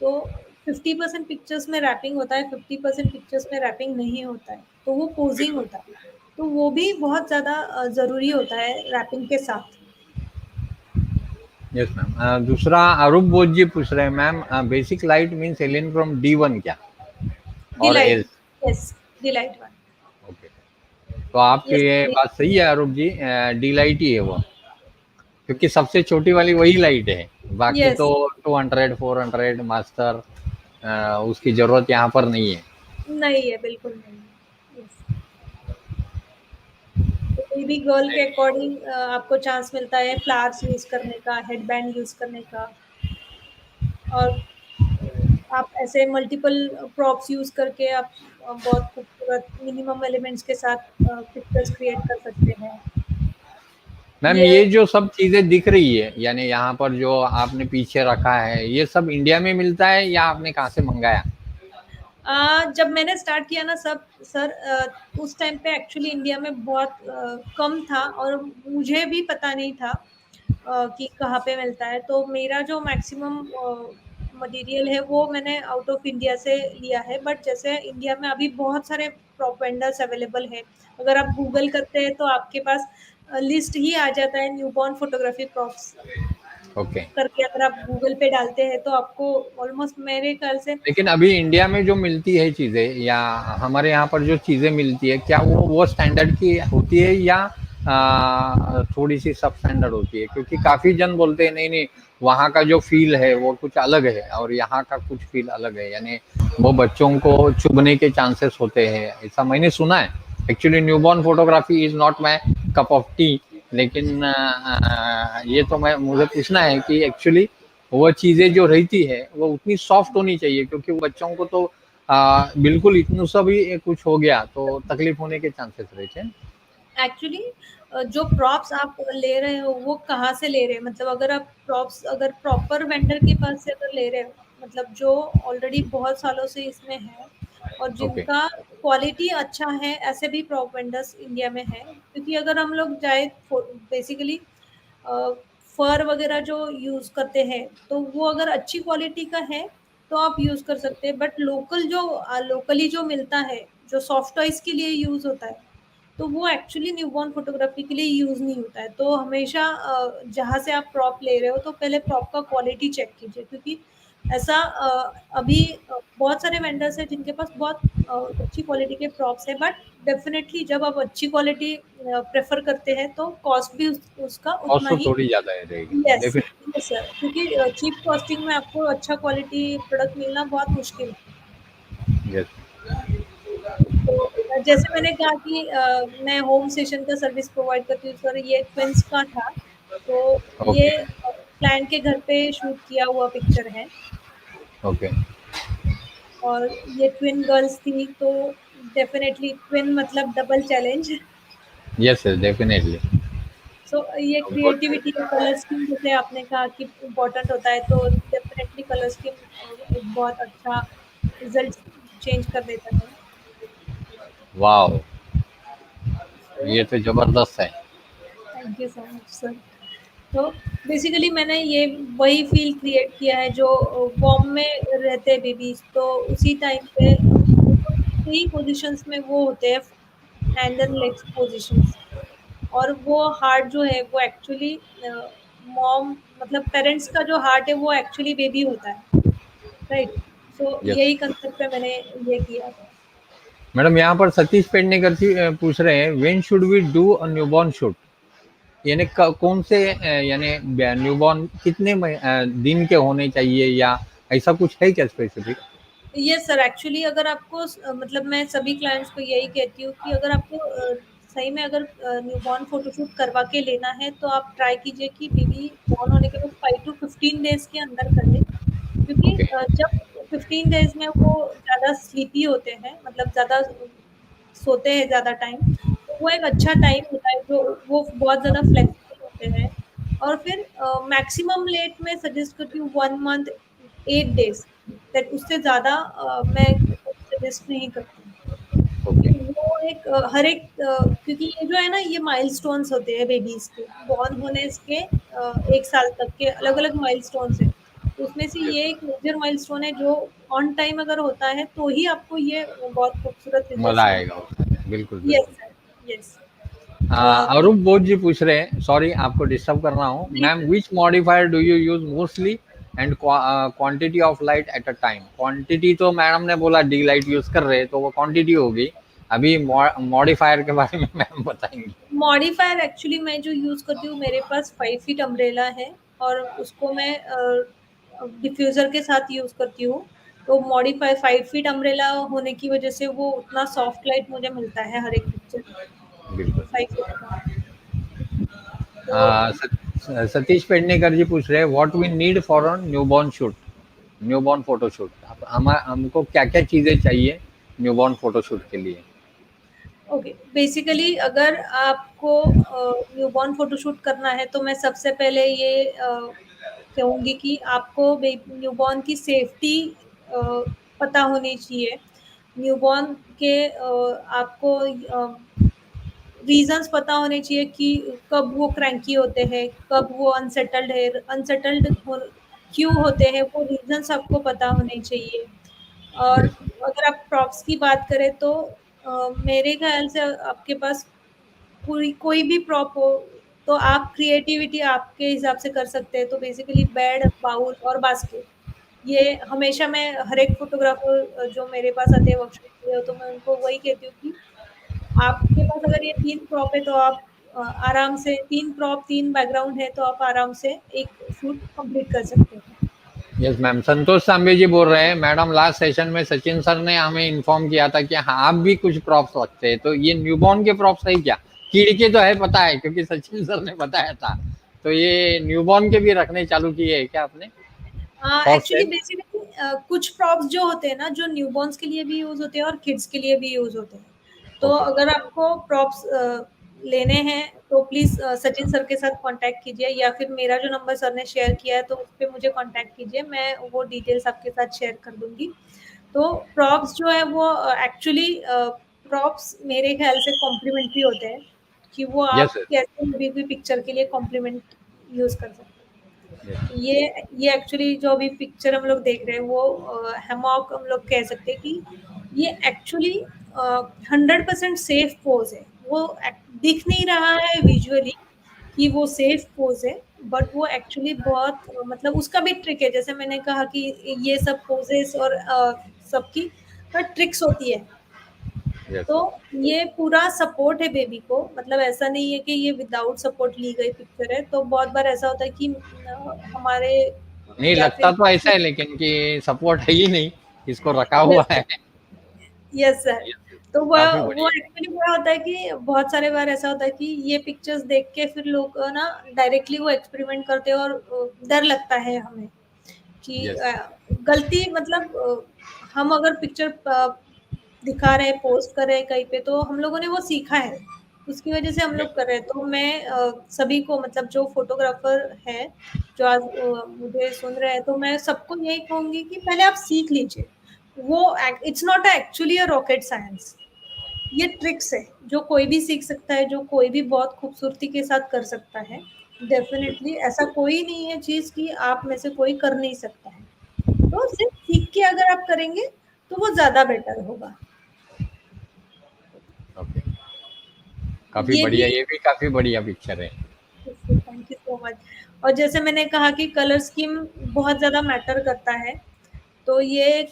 तो 50% पिक्चर्स में रैपिंग होता है, 50% पिक्चर्स में रैपिंग नहीं होता है, तो वो पोज़िंग बिल्कुल। होता है। तो वो भी बहुत ज़्यादा ज़रूरी होता है रैपिंग के साथ। Yes ma'am. दूसरा अरूप बोध जी पूछ रहे हैं, ma'am basic light means alien from D1 क्या और delight, else? Yes, delight one. Okay. तो आपकी यस, ये बात सही है अरूप जी, डी लाइट ही है वो, क्योंकि सबसे छोटी वाली वही लाइट है। बाकी यस। तो 200 400 मास्टर उसकी जरूरत यहाँ पर नहीं है। नहीं है, बिल्कुल नहीं है। यस। तो बेबी गर्ल के अकॉर्डिंग आपको चांस मिलता है फ्लावर्स यूज़ करने का, हेडबैंड यूज़ करने का। और आप ऐसे मल्टीपल प्रॉप्स यूज़ करके आप बहुत खूबसूरत मिनिमम एलिमेंट्स के साथ पिक्चर्स क्रिएट कर सकते हैं। मैम ये ये जो सब चीजें दिख रही है, यानी यहाँ पर जो आपने पीछे रखा है, ये सब इंडिया में मिलता है या आपने कहाँ से मंगाया? जब मैंने स्टार्ट किया ना सब सर उस टाइम पे एक्चुअली इंडिया में बहुत कम था और मुझे भी पता नहीं था कि कहाँ पे मिलता है। तो मेरा जो मैक्सिमम मटेरियल है वो मैंने आउट ऑफ इंडिया से लिया है। बट जैसे इंडिया में अभी बहुत सारे प्रॉप वेंडर्स अवेलेबल है। अगर आप गूगल करते हैं तो आपके पास लिस्ट ही आ जाता है न्यूबॉर्न फोटोग्राफी प्रॉप्स ओके। करके। अगर आप गूगल पे डालते हैं तो आपको ऑलमोस्ट मेरे ख्याल से लेकिन अभी इंडिया में जो मिलती है चीजें, या हमारे यहाँ पर जो चीजें मिलती है, क्या वो स्टैंडर्ड की होती है या थोड़ी सी सब स्टैंडर्ड होती है? क्योंकि काफी जन बोलते हैं नहीं नहीं, वहाँ का जो फील है वो कुछ अलग है और यहाँ का कुछ फील अलग है, यानी वो बच्चों को चुभने के चांसेस होते हैं, ऐसा मैंने सुना है। Actually newborn photography is not my cup of T, लेकिन ये तो मैं मुझे पूछना है कि एक्चुअली वो चीजें जो रहती है वो उतनी सॉफ्ट होनी चाहिए, क्योंकि वो बच्चों को तो बिल्कुल इतना सा भी कुछ हो गया तो तकलीफ होने के चांसेस रहते हैं। एक्चुअली जो प्रॉप्स आप ले रहे हो वो कहाँ से ले रहे हैं? मतलब अगर आप प्रॉप्स अगर प्रॉपर वेंडर के पास से अगर ले रहे हो, मतलब जो ऑलरेडी बहुत सालों से इसमें है और ओके। जिनका क्वालिटी अच्छा है, ऐसे भी प्रॉप वेंडर्स इंडिया में हैं। क्योंकि अगर हम लोग जाए बेसिकली फर वगैरह जो यूज़ करते हैं तो वो अगर अच्छी क्वालिटी का है तो आप यूज़ कर सकते हैं। बट लोकल जो लोकली जो मिलता है, जो सॉफ्ट टॉयज के लिए यूज़ होता है, तो वो एक्चुअली न्यूबॉर्न फोटोग्राफी के लिए यूज़ नहीं होता है। तो हमेशा जहाँ से आप प्रॉप ले रहे हो तो पहले प्रॉप का क्वालिटी चेक कीजिए। क्योंकि ऐसा अभी बहुत सारे वेंडर्स हैं जिनके पास बहुत अच्छी क्वालिटी के प्रॉप्स हैं। बट डेफिनेटली जब आप अच्छी क्वालिटी प्रेफर करते हैं तो कॉस्ट भी उसका कॉस्ट उतना तो ही। थोड़ी ज्यादा है रहेगी यस, डेफिनेटली। Yes sir. क्योंकि चीप कॉस्टिंग में आपको अच्छा क्वालिटी प्रोडक्ट मिलना बहुत मुश्किल है। यस। तो जैसे मैंने कहा कि मैं होम सेशन का सर्विस प्रोवाइड करती हूँ सर, ये ट्विन्स का था। तो ये ओके। क्लाइंट के घर पे शूट किया हुआ पिक्चर है ओके। और ये ट्विन गर्ल्स थी। तो डेफिनेटली ट्विन मतलब double challenge. Yes yes definitely. So ये गुड। क्रिएटिविटी और कलर स्कीम जैसे आपने कहा कि इम्पोर्टेंट होता है, तो डेफिनेटली कलर स्कीम एक बहुत अच्छा रिजल्ट चेंज कर देता है। वाओ, तो ये तो जबरदस्त है। Thank you so much sir. तो बेसिकली मैंने ये वही फ़ील क्रिएट किया है जो वॉर्म में रहते हैं बेबीज़, तो उसी टाइम पे बिल्कुल 3 पोज़ीशंस में वो होते हैं, हैंड एंड लेग्स पोज़ीशंस। और वो हार्ट जो है वो एक्चुअली मॉम मतलब पेरेंट्स का जो हार्ट है वो एक्चुअली बेबी होता है, राइट? So yes. यही कंसेप्ट पे मैंने ये किया था। मैडम यहाँ पर सतीश पेडनेकर जी पूछ रहे हैं, when should we do a newborn shoot? यानी कौन से यानी न्यूबॉर्न कितने दिन के होने चाहिए, या ऐसा कुछ है क्या स्पेसिफिक? यस सर, एक्चुअली अगर आपको मतलब मैं सभी क्लाइंट्स को यही कहती हूँ कि अगर आपको सही में अगर न्यूबॉर्न फोटोशूट करवा के लेना है तो आप ट्राई कीजिए कि बेबी बॉर्न होने के बाद 5 टू 15 डेज़ के अंदर कर लें। क्योंकि ओके। जब 15 डेज़ में वो ज़्यादा स्लीपी होते हैं, मतलब ज़्यादा सोते हैं ज़्यादा टाइम, तो वो एक अच्छा टाइम होता है जो वो बहुत ज़्यादा फ्लेक्सिबल होते हैं। और फिर मैक्सिमम लेट मैं सजेस्ट करती हूँ 1 मंथ 8 डेज़, दैट उससे ज़्यादा मैं सजेस्ट नहीं करती हूँ। ओके। क्योंकि वो एक हर एक क्योंकि ये जो है ना ये माइलस्टोन्स होते हैं बेबीज़ के, बॉर्न होने के 1 साल तक के अलग-अलग माइलस्टोन्स हैं। तो उसमें से ये एक मेजर माइलस्टोन है जो ऑन टाइम अगर होता है तो ही आपको ये बहुत खूबसूरत मजा रिजल्ट्स आएगा मिलते उसमें, बिल्कुल हैं। यस बिल्कुल। Sir, yes. और अरूप बोध जी पूछ रहे हैं, सॉरी आपको डिस्टर्ब कर रहा हूँ नहीं ma'am, sir, which modifier do you use mostly and quantity of light at a time? Quantity तो मैडम ने बोला डी लाइट यूज कर रहे हैं तो वो क्वांटिटी होगी। अभी मॉडिफायर के बारे में मैम बताएंगे। मॉडिफायर एक्चुअली मैं जो यूज़ करती हूँ मेरे पास 5 फीट अम्ब्रेला है और उसको मैं डिफ्यूज़र के साथ यूज़ करती हूँ। तो मॉडिफाई 5 फीट अम्ब्रेला होने की वज़ह से वो उतना सॉफ्ट लाइट मुझे मिलता है हर एक पिक्चर में, बिल्कुल। 5 फीट का। तो सतीश पेडनेकर जी पूछ रहे हैं, what we need for a newborn shoot? Newborn photoshoot, हमको क्या क्या चीजें चाहिए न्यूबॉर्न फोटोशूट के लिए? ओके, बेसिकली अगर आपको न्यूबॉर्न फोटोशूट करना है तो मैं सबसे पहले ये कहूँगी कि आपको न्यूबॉर्न की सेफ्टी पता होनी चाहिए। न्यूबॉर्न के आपको रीजंस पता होने चाहिए कि कब वो क्रैंकी होते हैं, कब वो अनसेटल्ड है, क्यों होते हैं, वो रीजंस आपको पता होने चाहिए। और यस अगर आप प्रॉप्स की बात करें तो मेरे ख्याल से आपके पास कोई कोई भी प्रॉप हो तो आप क्रिएटिविटी आपके हिसाब से कर सकते हैं। तो बेसिकली बेड, बाउल और बास्केट, ये हमेशा मैं हर एक फोटोग्राफर जो मेरे पास आते हैं वर्कशॉप के लिए, तो मैं उनको वही कहती हूँ कि आपके पास अगर ये 3 प्रॉप है तो आप आराम से 3 प्रॉप, 3 बैकग्राउंड है तो आप आराम से एक शूट कंप्लीट कर सकते हैं। यस मैम, संतोष सांबे जी बोल रहे हैं, मैडम लास्ट सेशन में सचिन सर ने हमें इन्फॉर्म किया था कि हाँ आप भी कुछ प्रॉप्स रखते हैं, तो ये न्यूबॉर्न के प्रॉप्स है क्या? कीड़ तो है पता है क्योंकि सचिन सर ने बताया था, तो ये न्यूबॉर्न के भी रखने चालू किए हैं क्या आपने? For actually sell? बेसिकली कुछ प्रॉप्स जो होते हैं ना, जो न्यूबॉर्न्स के लिए भी यूज़ होते हैं और किड्स के लिए भी यूज़ होते हैं। तो ओके। अगर आपको प्रॉप्स लेने हैं तो प्लीज़ सचिन सर के साथ कॉन्टैक्ट कीजिए या फिर मेरा जो नंबर सर ने शेयर किया है तो उस पे मुझे कॉन्टैक्ट कीजिए, मैं वो डिटेल्स आपके साथ शेयर कर दूँगी। तो प्रॉप्स जो है वो एक्चुअली प्रॉप्स मेरे ख़्याल से कॉम्प्लीमेंट्री होते हैं कि वो यस आप सर। कैसे भी पिक्चर के लिए कॉम्प्लीमेंट यूज़ कर सकते हैं। यस। ये एक्चुअली जो अभी पिक्चर हम लोग देख रहे हैं वो हैमॉक हम लोग कह सकते हैं कि ये एक्चुअली 100% सेफ पोज है। वो दिख नहीं रहा है विजुअली कि वो सेफ पोज है, बट वो एक्चुअली बहुत मतलब उसका भी ट्रिक है। जैसे मैंने कहा कि ये सब पोजेस और सबकी ट्रिक्स होती है। यस। तो ये पूरा सपोर्ट है बेबी को, मतलब ऐसा नहीं है कि ये विदाउट सपोर्ट ली गई पिक्चर है। तो बहुत बार ऐसा होता है कि हमारे नहीं या लगता फिर तो ऐसा है लेकिन कि सपोर्ट है ही नहीं, इसको रखा यस हुआ सर, है। Yes sir. Yes, तो काफी वो बढ़िया है। एक्चुअली क्या होता है कि बहुत सारे बार ऐसा होता है कि ये पिक्चर्स देख के फिर लोग ना डायरेक्टली वो एक्सपेरिमेंट करते हैं और डर लगता है हमें कि यस। गलती मतलब हम अगर पिक्चर दिखा रहे हैं, पोस्ट कर रहे हैं कहीं पे, तो हम लोगों ने वो सीखा है, उसकी वजह से हम लोग कर रहे हैं। तो मैं सभी को मतलब जो फोटोग्राफर है, जो आज मुझे सुन रहे हैं, तो मैं सबको यही कहूँगी कि पहले आप सीख लीजिए। वो it's not actually a rocket science, ये ट्रिक्स है जो कोई भी सीख सकता है, जो कोई भी बहुत खूबसूरती के साथ कर सकता है। डेफिनेटली ऐसा कोई नहीं है चीज़ कि आप में से कोई कर नहीं सकता है। तो सिर्फ सीख के अगर आप करेंगे तो वो ज़्यादा बेटर होगा। ओके। काफी ये बढ़िया, भी ये भी काफी बढ़िया पिक्चर है। Thank you so much. और जैसे मैंने कहा कि कलर स्कीम बहुत ज़्यादा मैटर करता है, तो ये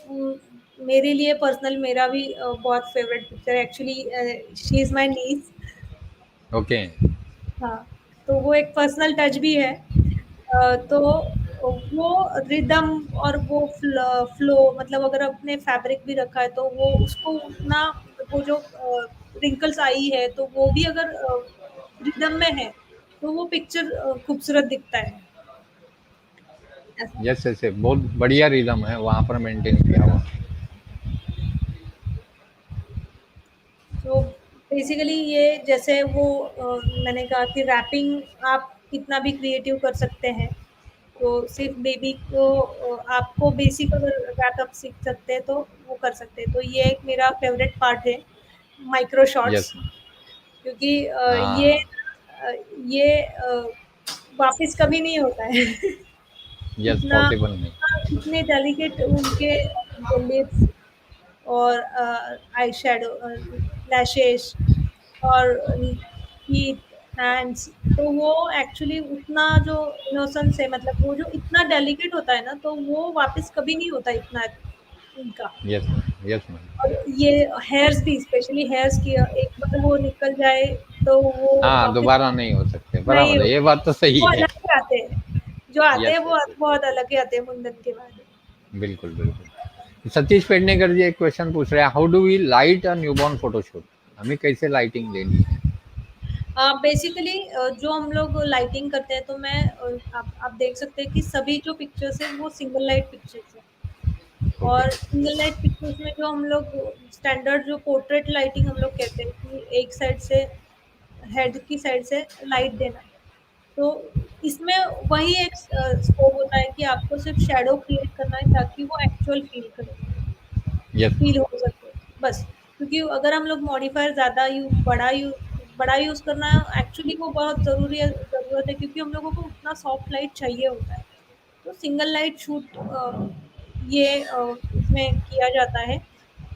मेरे लिए पर्सनल मेरा भी बहुत फेवरेट पिक्चर है actually. She is my niece. Okay. हाँ, तो वो एक पर्सनल टच भी है। तो वो रिदम और वो फ्लो मतलब अगर आपने फैब्रिक भी रखा है तो वो उसको उतना वो जो रिंकल्स आई है तो वो भी अगर रिदम में है तो वो पिक्चर खूबसूरत दिखता है ऐसा। यस यस, बहुत बढ़िया रिदम है वहां पर मेंटेन किया हुआ। तो बेसिकली ये जैसे वो मैंने कहा कि रैपिंग आप कितना भी क्रिएटिव कर सकते हैं। तो सिर्फ बेबी को आपको बेसिक अगर रैपअप सीख सकते हैं तो वो कर सकते हैं। तो ये एक मेरा फेवरेट पार्ट है, माइक्रो यस। शॉट्स, क्योंकि हाँ। ये वापस कभी नहीं होता है। यस, इतना पॉसिबल नहीं। इतने डेलिकेट उनके लिप्स और आई शैडो, लैशेस और फीट, हैंड्स, तो वो एक्चुअली उतना जो इनोसेंस है, मतलब वो जो इतना डेलिकेट होता है ना, तो वो वापस कभी नहीं होता इतना इनका। यस। Yes ma'am. और ये हेयर्स भी, स्पेशली हेयर्स की एक बार वो निकल जाए तो वो हाँ, वापस दोबारा नहीं हो सकते, नहीं बराबर है, ये होते, बात तो सही वो है। अलग ही आते हैं, जो आते हैं यस वो यस यस। बहुत अलग ही आते हैं मुंडन के बाद। बिल्कुल बिल्कुल। सतीश पेडनेकर जी एक क्वेश्चन पूछ रहे हैं, how do we light a newborn photoshoot? हमें कैसे लाइटिंग लेनी है? बेसिकली जो हम लोग लाइटिंग करते हैं तो मैं आप देख सकते हैं कि सभी जो पिक्चर्स है वो सिंगल लाइट पिक्चर्स है। ओके। और सिंगल लाइट पिक्चर्स में जो हम लोग स्टैंडर्ड जो पोर्ट्रेट लाइटिंग हम लोग कहते हैं कि एक साइड से हेड की साइड से लाइट देना, तो इसमें वही एक स्कोप होता है कि आपको सिर्फ शैडो क्रिएट करना है ताकि वो एक्चुअल फील करे, यस। फील हो सके बस। क्योंकि अगर हम लोग मॉडिफायर ज़्यादा बड़ा यूज़ करना एक्चुअली वो बहुत ज़रूरत है, क्योंकि हम लोगों को उतना सॉफ्ट लाइट चाहिए होता है। तो सिंगल लाइट शूट इसमें किया जाता है,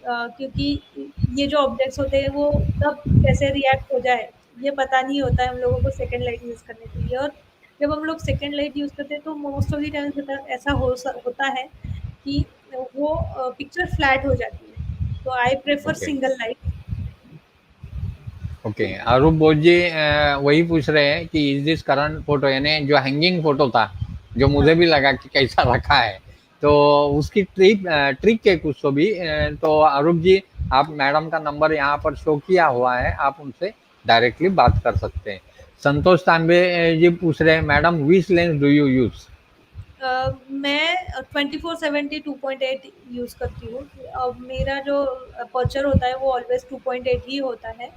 क्योंकि ये जो ऑब्जेक्ट्स होते हैं वो कब कैसे रिएक्ट हो जाए ये पता नहीं होता है हम लोगों को सेकंड लाइट यूज़ करने के लिए। और जब हम लोग सेकंड लाइट यूज़ करते हैं तो मोस्ट ऑफ द टाइम्स ऐसा होता है कि वो पिक्चर फ्लैट हो जाती है, तो I prefer okay. Single light. Okay, Arup Bodh ji वही पूछ रहे हैं कि इज दिस करंट फोटो, यानी जो हैंगिंग फोटो था, जो हाँ, मुझे भी लगा कि कैसा रखा है, तो उसकी ट्रिक है कुछ तो भी। तो अरूप जी, आप मैडम का नंबर यहाँ पर शो किया हुआ है, आप उनसे डायरेक्टली बात कर सकते हैं। संतोष तांबे जी पूछ रहे हैं, madam which lens do you use? मैं 24-70 2.8 यूज़ करती हूँ। मेरा जो अपर्चर होता है वो ऑलवेज 2.8 ही होता है।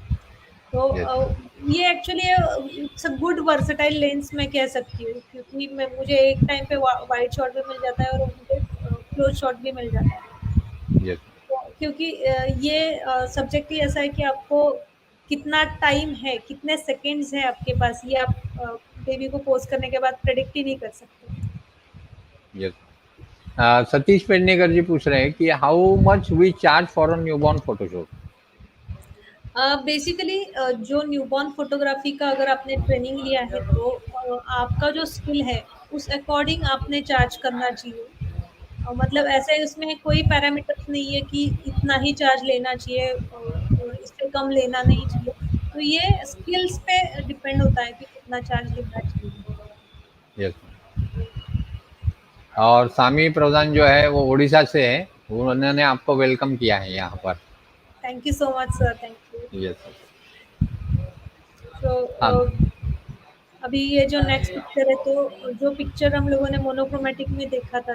तो यस। ये actually it's a good versatile lens मैं कह सकती हूँ, क्योंकि मैं मुझे एक टाइम पे वाइड शॉट भी मिल जाता है और मुझे क्लोज शॉट भी मिल जाता है। यस। तो क्योंकि ये सब्जेक्ट ही ऐसा है कि आपको कितना टाइम है, कितने सेकंड्स हैं आपके पास, ये आप बेबी को पोस्ट करने के बाद प्रेडिक्ट ही नहीं कर सकते। यस। सतीश पेडनेकर जी पूछ रहे हैं कि how much we charge for a newborn photoshoot? Basically जो न्यूबॉर्न फोटोग्राफी का अगर आपने ट्रेनिंग लिया है तो आपका जो स्किल है उस अकॉर्डिंग आपने चार्ज करना चाहिए। मतलब ऐसे इसमें कोई पैरामीटर्स नहीं है कि इतना ही चार्ज लेना चाहिए, इससे कम लेना नहीं चाहिए। तो ये स्किल्स पे डिपेंड होता है कि कितना चार्ज लेना चाहिए। यस। और सामी प्रधान जो है वो उड़ीसा से है, उन्होंने आपको वेलकम किया है यहाँ पर। Thank you so much sir, thank you. Yes. तो हाँ अभी ये जो नेक्स्ट पिक्चर है, तो जो पिक्चर हम लोगों ने मोनोक्रोमेटिक में देखा था,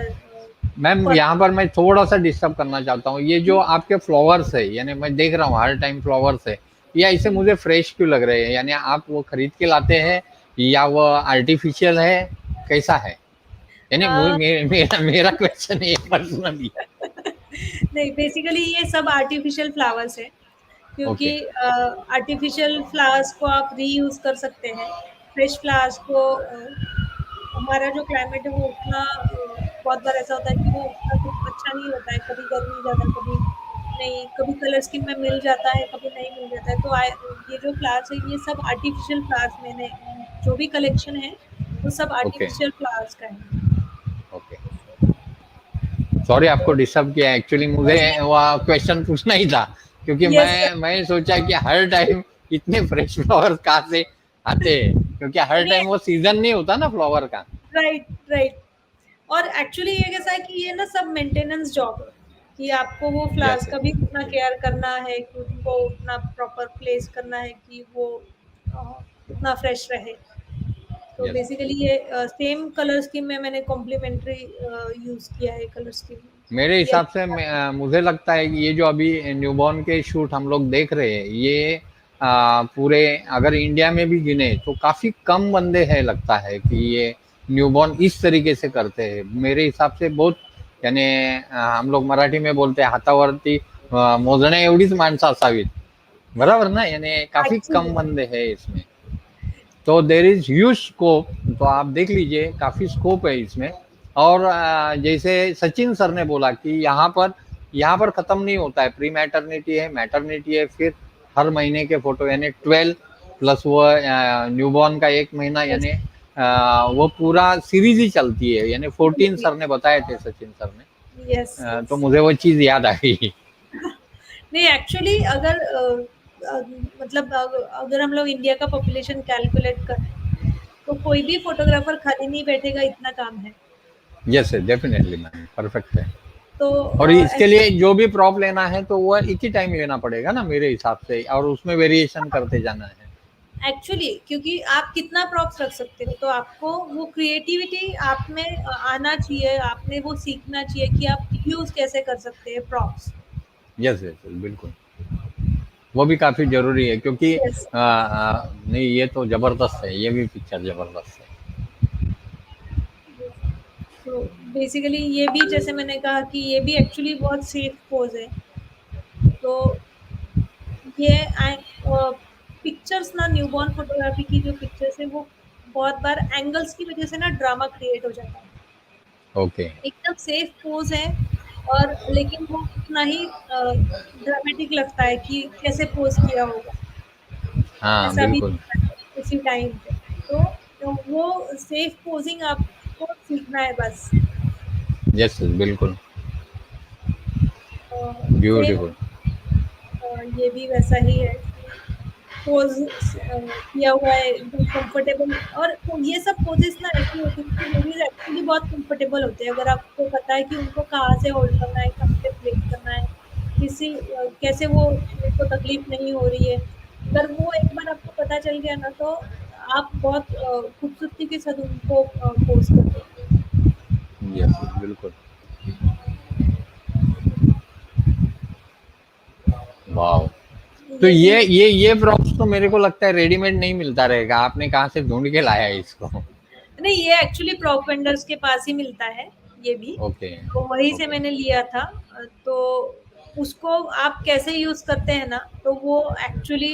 मैम, यहाँ पर मैं थोड़ा सा डिस्टर्ब करना चाहता हूँ। ये जो आपके फ्लावर्स है, यानी मैं देख रहा हूँ हर टाइम फ्लावर्स है, या इसे मुझे फ्रेश क्यों लग रहे हैं? यानी आप वो खरीद के लाते हैं या वो आर्टिफिशियल है, कैसा है? यानी मेरा क्वेश्चन है पर्सनली। नहीं, बेसिकली ये सब आर्टिफिशियल फ्लावर्स है, क्योंकि ओके। आर्टिफिशियल फ्लावर्स को आप रीयूज कर सकते हैं। फ्रेश फ्लावर्स को हमारा जो क्लाइमेट है वो उतना बहुत बार ऐसा होता है कि वो उतना कुछ अच्छा नहीं होता है, कभी गर्मी ज़्यादा, कभी नहीं, कभी कलर स्किन में मिल जाता है, कभी नहीं मिल जाता है। तो ये जो फ्लावर्स है ये सब आर्टिफिशियल फ्लावर्स, मैंने जो भी कलेक्शन है वो सब ओके। आर्टिफिशियल फ्लावर्स का है। ओके, सॉरी आपको डिस्टर्ब किया। एक्चुअली मुझे नहीं नहीं, वो क्वेश्चन पूछना ही था, क्योंकि यस सर। मैं सोचा कि हर टाइम इतने फ्रेश फ्लावर कहाँ से आते हैं, क्योंकि हर नहीं, टाइम वो सीजन नहीं होता ना फ्लावर का। Right, right. और एक्चुअली ये कैसा है कि ये ना सब मेंटेनेंस जॉब है, कि आपको वो फ्लावर्स यस। का भी उतना केयर करना है, कि उनको उतना प्रॉपर प्लेस करना है कि वो उतना फ्रेश रहे। तो यस। बेसिकली ये सेम कलर स्कीम में मैंने कॉम्प्लीमेंट्री यूज़ किया है कलर स्कीम। मेरे ये हिसाब से मुझे लगता है कि ये जो अभी न्यूबॉर्न के शूट हम लोग देख रहे हैं, ये पूरे अगर इंडिया में भी गिने तो काफी कम बंदे हैं, लगता है कि ये न्यूबॉर्न इस तरीके से करते हैं। मेरे हिसाब से बहुत, यानी हम लोग मराठी में बोलते हैं हातावरती मोजण्या एवढीच माणसं असावीत, बराबर ना? यानी काफी एक्चुअली कम बंदे हैं इसमें। तो देर इज ह्यूज स्कोप, तो आप देख लीजिए काफी स्कोप है इसमें। और जैसे सचिन सर ने बोला कि यहाँ पर खत्म नहीं होता है, प्री मैटरनिटी है, मैटरनिटी है, फिर हर महीने के फोटो, यानी 12 प्लस वो न्यूबॉर्न का एक महीना, यस, यानी वो पूरा सीरीज ही चलती है। यानी 14 सर ने बताए थे, सचिन सर ने। यस, तो यस। मुझे वो चीज याद आ गई। नहीं, एक्चुअली अगर अ, मतलब अगर हम लोग इंडिया का पॉपुलेशन कैलकुलेट करें तो कोई भी फोटोग्राफर खाली नहीं बैठेगा, इतना काम है। यस डेफिनेटली मैम, परफेक्ट है। तो और इसके ऐसे लिए जो भी प्रॉप लेना है तो वो एक ही टाइम लेना पड़ेगा ना मेरे हिसाब से, और उसमें वेरिएशन करते जाना है। एक्चुअली क्योंकि आप कितना प्रॉप्स रख सकते हो, तो आपको वो क्रिएटिविटी आप में आना चाहिए, आपने वो सीखना चाहिए कि आप यूज़ कैसे कर सकते हैं प्रॉप्स। यस यस, बिल्कुल। वो भी काफ़ी ज़रूरी है क्योंकि यस। नहीं ये तो ज़बरदस्त है, ये भी पिक्चर ज़बरदस्त है। तो बेसिकली ये भी जैसे मैंने कहा कि ये भी एक्चुअली बहुत सेफ पोज़ है। तो ये पिक्चर्स ना न्यूबॉर्न फोटोग्राफी की जो पिक्चर्स है वो बहुत बार एंगल्स की वज़ह से ना ड्रामा क्रिएट हो जाता है। ओके। एकदम सेफ पोज़ है और लेकिन वो उतना ही ड्रामेटिक लगता है कि कैसे पोज़ किया होगा, हाँ, ऐसा भी बिल्कुल। दिखता है उसी टाइम पे। तो वो सेफ पोज़िंग आपको सीखना है बस। यस, बिल्कुल। Same beautiful. ये भी वैसा ही है कि पोज़ किया हुआ है एकदम कंफर्टेबल। और तो ये सब पोजेस ना ऐसी होती है कि लेडीज़ एक्चुअली बहुत कंफर्टेबल होते हैं, अगर आपको पता है कि उनको कहाँ से होल्ड करना है, कहाँ पे प्लेस करना है, कैसे वो उनको तकलीफ नहीं हो रही है। अगर वो एक बार आपको पता चल गया ना तो आप बहुत खूबसूरती के साथ उनको पोज़ कर सकते हो। यस, बिल्कुल। वाओ! तो ये भी ये प्रॉप्स तो मेरे को लगता है रेडीमेड नहीं मिलता रहेगा, आपने कहाँ से ढूँढ के लाया है इसको? नहीं, ये एक्चुअली प्रॉप वेंडर्स के पास ही मिलता है, ये भी। ओके, तो वहीं से ओके। मैंने लिया था। तो उसको आप कैसे यूज़ करते हैं ना, तो वो एक्चुअली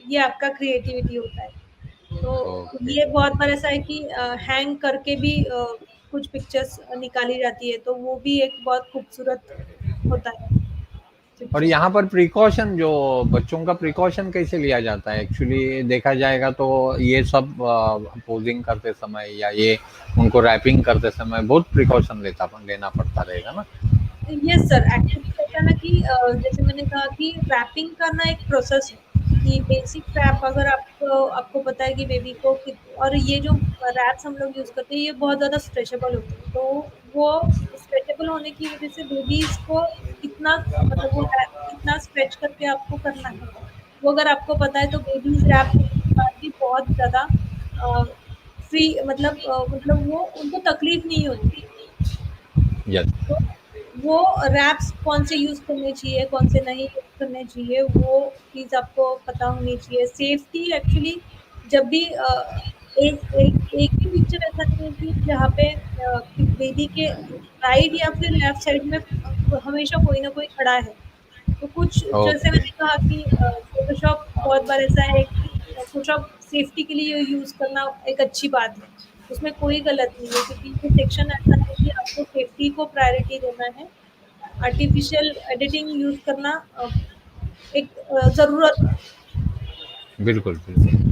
ये आपका क्रिएटिविटी होता है। तो ओके। ये बहुत बार ऐसा है कि हैंग करके भी कुछ पिक्चर्स निकाली जाती है, तो वो भी एक बहुत खूबसूरत होता है और पिक्चर। यहाँ पर प्रिकॉशन जो बच्चों का प्रिकॉशन कैसे लिया जाता है? एक्चुअली देखा जाएगा तो ये सब पोज़िंग करते समय या ये उनको रैपिंग करते समय बहुत प्रिकॉशन लेना पड़ता रहेगा ना? यस सर, एक्चुअली कैसा है ना कि जैसे मैंने कहा कि रैपिंग का ना एक प्रोसेस है कि बेसिक रैप अगर आपको आपको पता है कि बेबी को और ये जो रैप्स हम लोग यूज़ करते हैं ये बहुत ज़्यादा स्ट्रेचेबल होते हैं। तो वो स्ट्रेचेबल होने की वज़ह से बेबीज़ को कितना मतलब वो रैप कितना स्ट्रेच करके आपको करना है, वो अगर आपको पता है तो बेबीज़ रैप होने के बाद भी बहुत ज़्यादा अ, फ्री मतलब वो उनको तकलीफ नहीं होती। यस। तो वो रैप्स कौन से यूज़ करने चाहिए, कौन से नहीं यूज़ करने चाहिए, वो चीज़ आपको पता होनी चाहिए। सेफ्टी एक्चुअली जब भी एक भी पिक्चर ऐसा नहीं है कि जहाँ पे बेबी के राइट या फिर लेफ्ट साइड में हमेशा कोई ना कोई खड़ा है। तो कुछ जैसे ओके। मैंने कहा कि फ़ोटोशॉप बहुत बार ऐसा है कि फ़ोटोशॉप सेफ्टी के लिए यूज़ करना एक अच्छी बात है। उसमें कोई गलत नहीं है क्योंकि ये सेक्शन ऐसा है कि आपको सेफ्टी को प्रायोरिटी देना है। आर्टिफ़िशियल एडिटिंग यूज़ करना एक ज़रूरत है। बिल्कुल, बिल्कुल।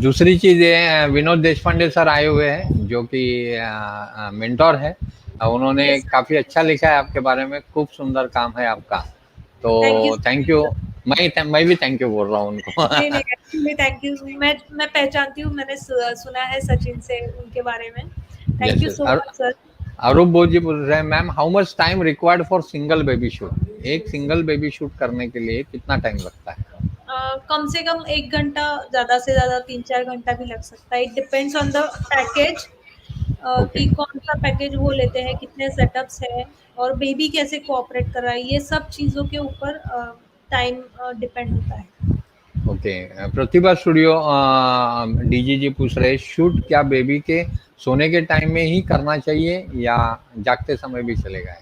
दूसरी चीज़ ये है, विनोद देशपांडे सर आए हुए हैं जो कि मेंटोर है। उन्होंने यस सर, काफ़ी अच्छा लिखा है आपके बारे में, खूब सुंदर काम है आपका। तो thank you so thank much you. Sir. मैं भी थैंक यू बोल रहा हूँ उनको। नहीं, नहीं एक्चुअली थैंक यू। मैं पहचानती हूँ, मैंने सुना है सचिन से उनके बारे में। Thank yes you yes. So much sir. Arup Bodh ji पूछ रहे हैं, ma'am how much time required for single baby shoot? एक सिंगल बेबी शूट करने के लिए कितना टाइम लगता है? कम से कम 1 घंटा, ज़्यादा से ज़्यादा 3-4 घंटा भी लग सकता है। It depends on the package okay. कि कौन-सा पैकेज वो लेते हैं, कितने सेटअप्स हैं और बेबी कैसे कोऑपरेट कर रहा है, ये सब चीज़ों के ऊपर टाइम डिपेंड होता है। ओके। प्रतिभा स्टूडियो डीजी जी पूछ रहे, शूट क्या बेबी के सोने के टाइम में ही करना चाहिए या जागते समय भी चलेगा?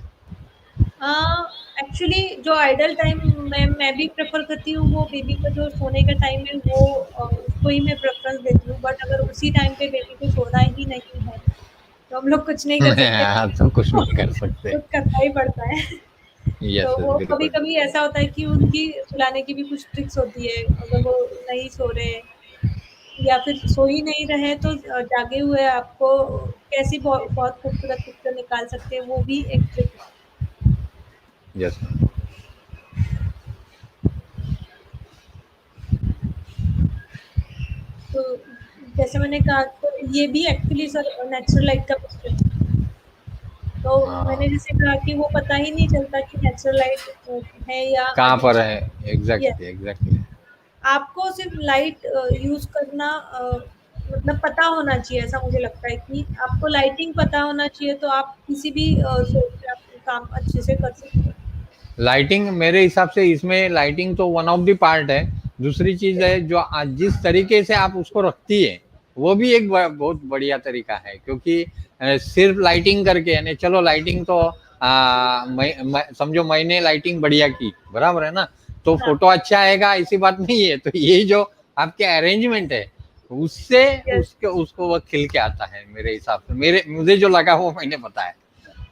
अ, एक्चुअली जो आइडल टाइम मैं भी प्रेफ़र करती हूँ, वो बेबी का जो सोने का टाइम है वो उसको ही मैं प्रेफ़रेंस देती हूँ। बट अगर उसी टाइम पे बेबी को सोना ही नहीं है, तो हम लोग कुछ नहीं कर सकते। तो कुछ नहीं कर सकते। खुद करना ही पड़ता है। यस तो यस, वो बिल्कुल। कभी-कभी ऐसा होता है कि उनकी सुलाने की भी कुछ ट्रिक्स होती है, अगर वो नहीं सो रहे या फिर सो ही नहीं रहे तो जागे हुए आपको कैसी बहुत खूबसूरत पिक्चर निकाल सकते हैं, वो भी एक ट्रिक है। यस। तो जैसे मैंने कहा तो ये भी एक्चुअली सर नेचुरल लाइट का पिक्चर है। तो मैंने हाँ, जैसे कहा कि वो पता ही नहीं चलता कि नेचुरल लाइट है या कहाँ पर आर्टिफ़िशियल। है? Yes, exactly exactly. आपको सिर्फ लाइट यूज करना मतलब पता होना चाहिए, ऐसा मुझे लगता है कि आपको लाइटिंग पता होना चाहिए, तो आप किसी भी सोर्स पे आप काम अच्छे से कर सकते हैं। लाइटिंग मेरे हिसाब से इसमें लाइटिंग तो वन ऑफ द पार्ट है। दूसरी चीज है जो आज जिस तरीके से आप उसको रखती है वो भी एक बहुत बढ़िया तरीका है, क्योंकि सिर्फ लाइटिंग करके यानी चलो लाइटिंग तो समझो मैंने लाइटिंग बढ़िया की, बराबर है ना, तो हाँ, फोटो अच्छा आएगा ऐसी बात नहीं है। तो ये जो आपके अरेंजमेंट है उससे यस। उसके उसको वो खिल के आता है मेरे हिसाब से, मेरे मुझे जो लगा वो मैंने बताया।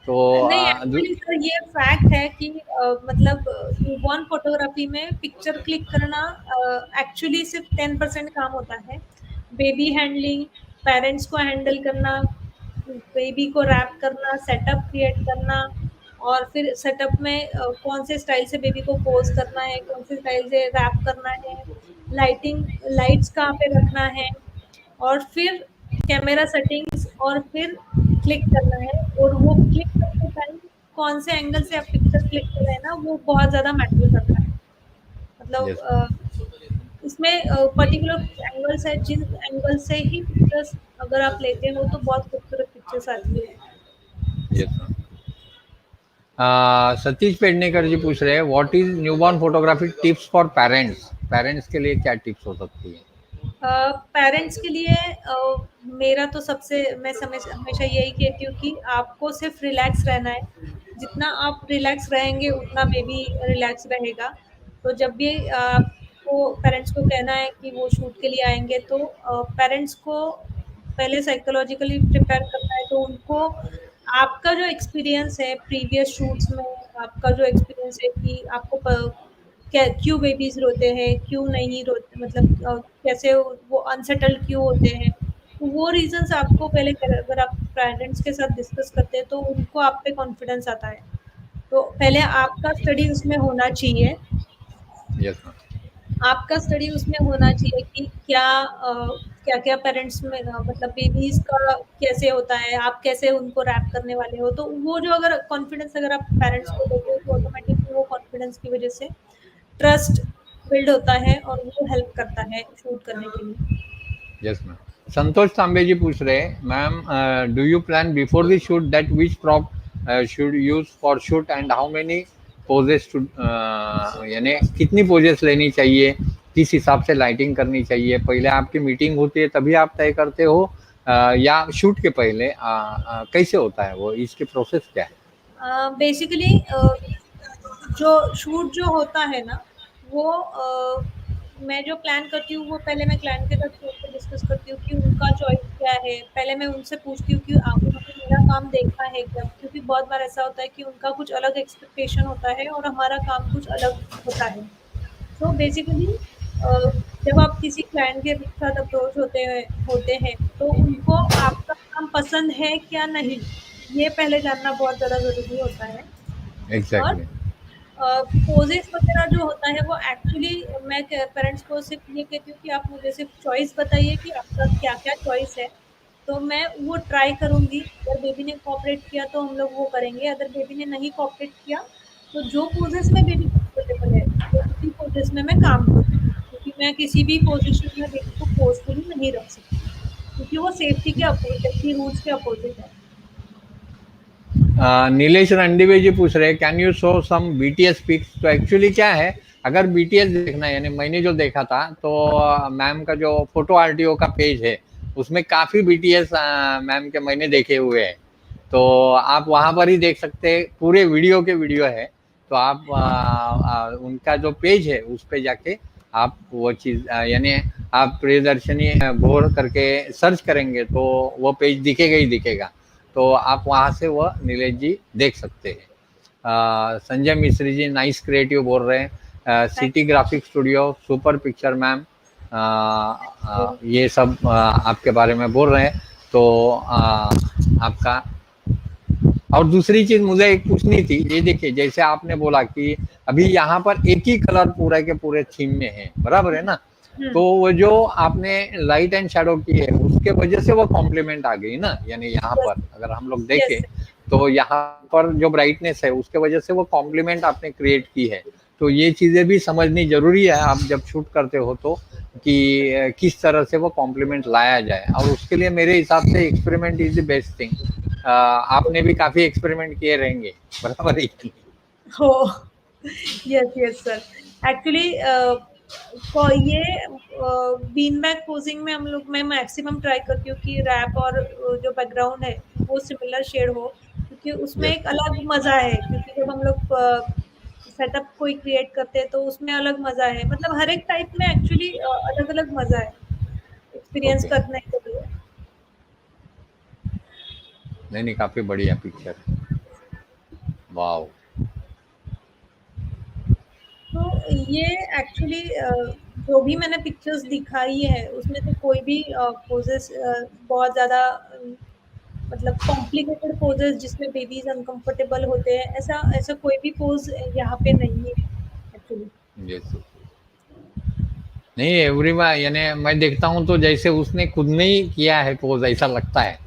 तो नहीं, एक्चुअली सर ये फैक्ट है कि मतलब न्यूबॉर्न फोटोग्राफी में पिक्चर क्लिक करना एक्चुअली सिर्फ 10% काम होता है। बेबी हैंडलिंग, पेरेंट्स को हैंडल करना, बेबी को रैप करना, सेटअप क्रिएट करना, और फिर सेटअप में कौन से स्टाइल से बेबी को पोज करना है, कौन से स्टाइल से रैप करना है, लाइटिंग, लाइट्स कहाँ पे रखना है, और फिर कैमरा सेटिंग्स, और फिर क्लिक करना है। और वो क्लिक करते टाइम कौन से एंगल से आप पिक्चर क्लिक कर रहे हैं ना, वो बहुत ज़्यादा मैटर करता है। मतलब यस इसमें पर्टिकुलर कुछ एंगल्स है, जिन एंगल से ही पिक्चर्स अगर आप लेते हो तो बहुत खूबसूरत पिक्चर्स आती है। यस। सतीश पेडनेकर जी पूछ रहे हैं what is newborn photography tips for parents, parents के लिए क्या टिप्स हो सकती है? पेरेंट्स के लिए मेरा तो सबसे, मैं समझ हमेशा यही कहती हूँ कि आपको सिर्फ रिलैक्स रहना है। जितना आप रिलैक्स रहेंगे उतना बेबी रिलैक्स रहेगा। तो जब भी आपको पेरेंट्स को कहना है कि वो शूट के लिए आएंगे, तो पेरेंट्स को पहले साइकोलॉजिकली प्रिपेयर करना है। तो उनको आपका जो एक्सपीरियंस है प्रीवियस शूट्स में, आपका जो एक्सपीरियंस है कि आपको क्यों बेबीज रोते हैं, क्यों नहीं रोते, मतलब कैसे वो अनसेटल्ड क्यों होते हैं, तो वो रीजंस आपको पहले अगर आप पेरेंट्स के साथ डिस्कस करते हैं तो उनको आप पे कॉन्फिडेंस आता है। तो पहले आपका स्टडी उसमें होना चाहिए। Yes ma'am. आपका स्टडी उसमें होना चाहिए कि क्या क्या पेरेंट्स में मतलब बेबीज का कैसे होता है, आप कैसे उनको रैप करने वाले हो। तो वो जो अगर कॉन्फिडेंस अगर आप पेरेंट्स को दोगे तो ऑटोमेटिकली वो कॉन्फिडेंस की वजह से ट्रस्ट बिल्ड होता है और वो हेल्प करता है शूट करने के लिए। Yes ma'am. संतोष तांबे जी पूछ रहे हैं ma'am do you plan before the shoot that which prop should use for shoot and how many poses to, यानी कितनी पोजेस लेनी चाहिए, किस हिसाब से लाइटिंग करनी चाहिए, पहले आपकी मीटिंग होती है तभी आप तय करते हो या शूट के पहले कैसे होता है वो, इसकी प्रोसेस क्या है? बेसिकली जो शूट जो होता है ना, वो मैं जो प्लान करती हूँ वो पहले मैं क्लाइंट के साथ फोन पे डिस्कस करती हूँ कि उनका चॉइस क्या है। पहले मैं उनसे पूछती हूँ कि उन्होंने मेरा काम देखा है क्या, क्योंकि बहुत बार ऐसा होता है कि उनका कुछ अलग एक्सपेक्टेशन होता है और हमारा काम कुछ अलग होता है। सो बेसिकली जब आप किसी क्लाइंट के साथ अप्रोच होते हैं तो उनको आपका काम पसंद है क्या नहीं, ये पहले जानना बहुत ज़्यादा ज़रूरी होता है। और एग्जैक्टली। पोजेस वगैरह जो होता है वो एक्चुअली मैं पेरेंट्स को सिर्फ ये कहती हूँ कि आप मुझे सिर्फ चॉइस बताइए कि आपका क्या क्या चॉइस है, तो मैं वो ट्राई करूँगी। अगर बेबी ने कोऑपरेट किया तो हम लोग वो करेंगे, अगर बेबी ने नहीं कोऑपरेट किया तो जो पोजेस में बेबी कंफर्टेबल है तो उसी पोजेस में मैं काम करूँगी, क्योंकि मैं किसी भी पोजीशन में बेबी को फोर्सफुली नहीं रख सकती, क्योंकि वो सेफ्टी के सेफ्टी रूल्स के अपोजिट है। नीलेश रणदीवे जी पूछ रहे हैं can you show some BTS pics. तो एक्चुअली क्या है, अगर बीटीएस देखना है यानी मैंने जो देखा था तो मैम का जो फोटो आरटीओ का पेज है उसमें काफी बीटीएस मैम के मैंने देखे हुए हैं। तो आप वहां पर ही देख सकते हैं, पूरे वीडियो के वीडियो है। तो आप उनका जो पेज है उस पे जाके आप वो चीज यानी आप प्रियदर्शनी भोर करके सर्च करेंगे तो वो पेज दिखेगा ही दिखेगा। तो आप वहां से वह नीलेश जी देख सकते हैं। संजय मिश्री जी नाइस क्रिएटिव बोल रहे हैं, city graphic studio super picture ma'am, ये सब आपके बारे में बोल रहे हैं। तो आपका, और दूसरी चीज मुझे एक पूछनी थी, ये देखिए जैसे आपने बोला कि अभी यहाँ पर एक ही कलर पूरे के पूरे थीम में है, बराबर है ना, तो वो जो आपने लाइट एंड शेडो की है उसके वजह से वो कॉम्प्लीमेंट आ गई ना, यानी यहाँ यस, पर अगर हम लोग यस, देखें तो यहाँ पर जो ब्राइटनेस है उसके वजह से वो कॉम्प्लीमेंट आपने क्रिएट की है। तो ये चीज़ें भी समझनी ज़रूरी है आप जब शूट करते हो तो, कि किस तरह से वो कॉम्प्लीमेंट लाया जाए, और उसके लिए मेरे हिसाब से experiment is the best thing. आपने भी काफ़ी एक्सपेरिमेंट किए रहेंगे, बराबर है कि नहीं? हो यस यस सर। एक्चुअली को ये बीन बैग पोजिंग में हम लोग मैं मैक्सिमम ट्राई करती हूँ कि रैप और जो बैकग्राउंड है वो सिमिलर शेड हो, क्योंकि उसमें यस, एक अलग मजा है, क्योंकि जब हम लोग सेटअप कोई क्रिएट करते हैं तो उसमें अलग मजा है, मतलब हर एक टाइप में एक्चुअली अलग अलग मजा है एक्सपीरियंस ओके। करने के लिए। नहीं, नहीं, काफ़ी बढ़िया पिक्चर है। वॉव! तो ये एक्चुअली जो भी मैंने पिक्चर्स दिखाई है उसमें से कोई भी पोजेस बहुत ज़्यादा मतलब कॉम्प्लिकेटेड पोजेस जिसमें बेबीज अनकंफर्टेबल होते हैं, ऐसा ऐसा कोई भी पोज यहाँ पे नहीं है एक्चुअली। यस। नहीं, एवरीवन यानी मैं देखता हूँ तो जैसे उसने खुद ने ही किया है पोज़ ऐसा लगता है।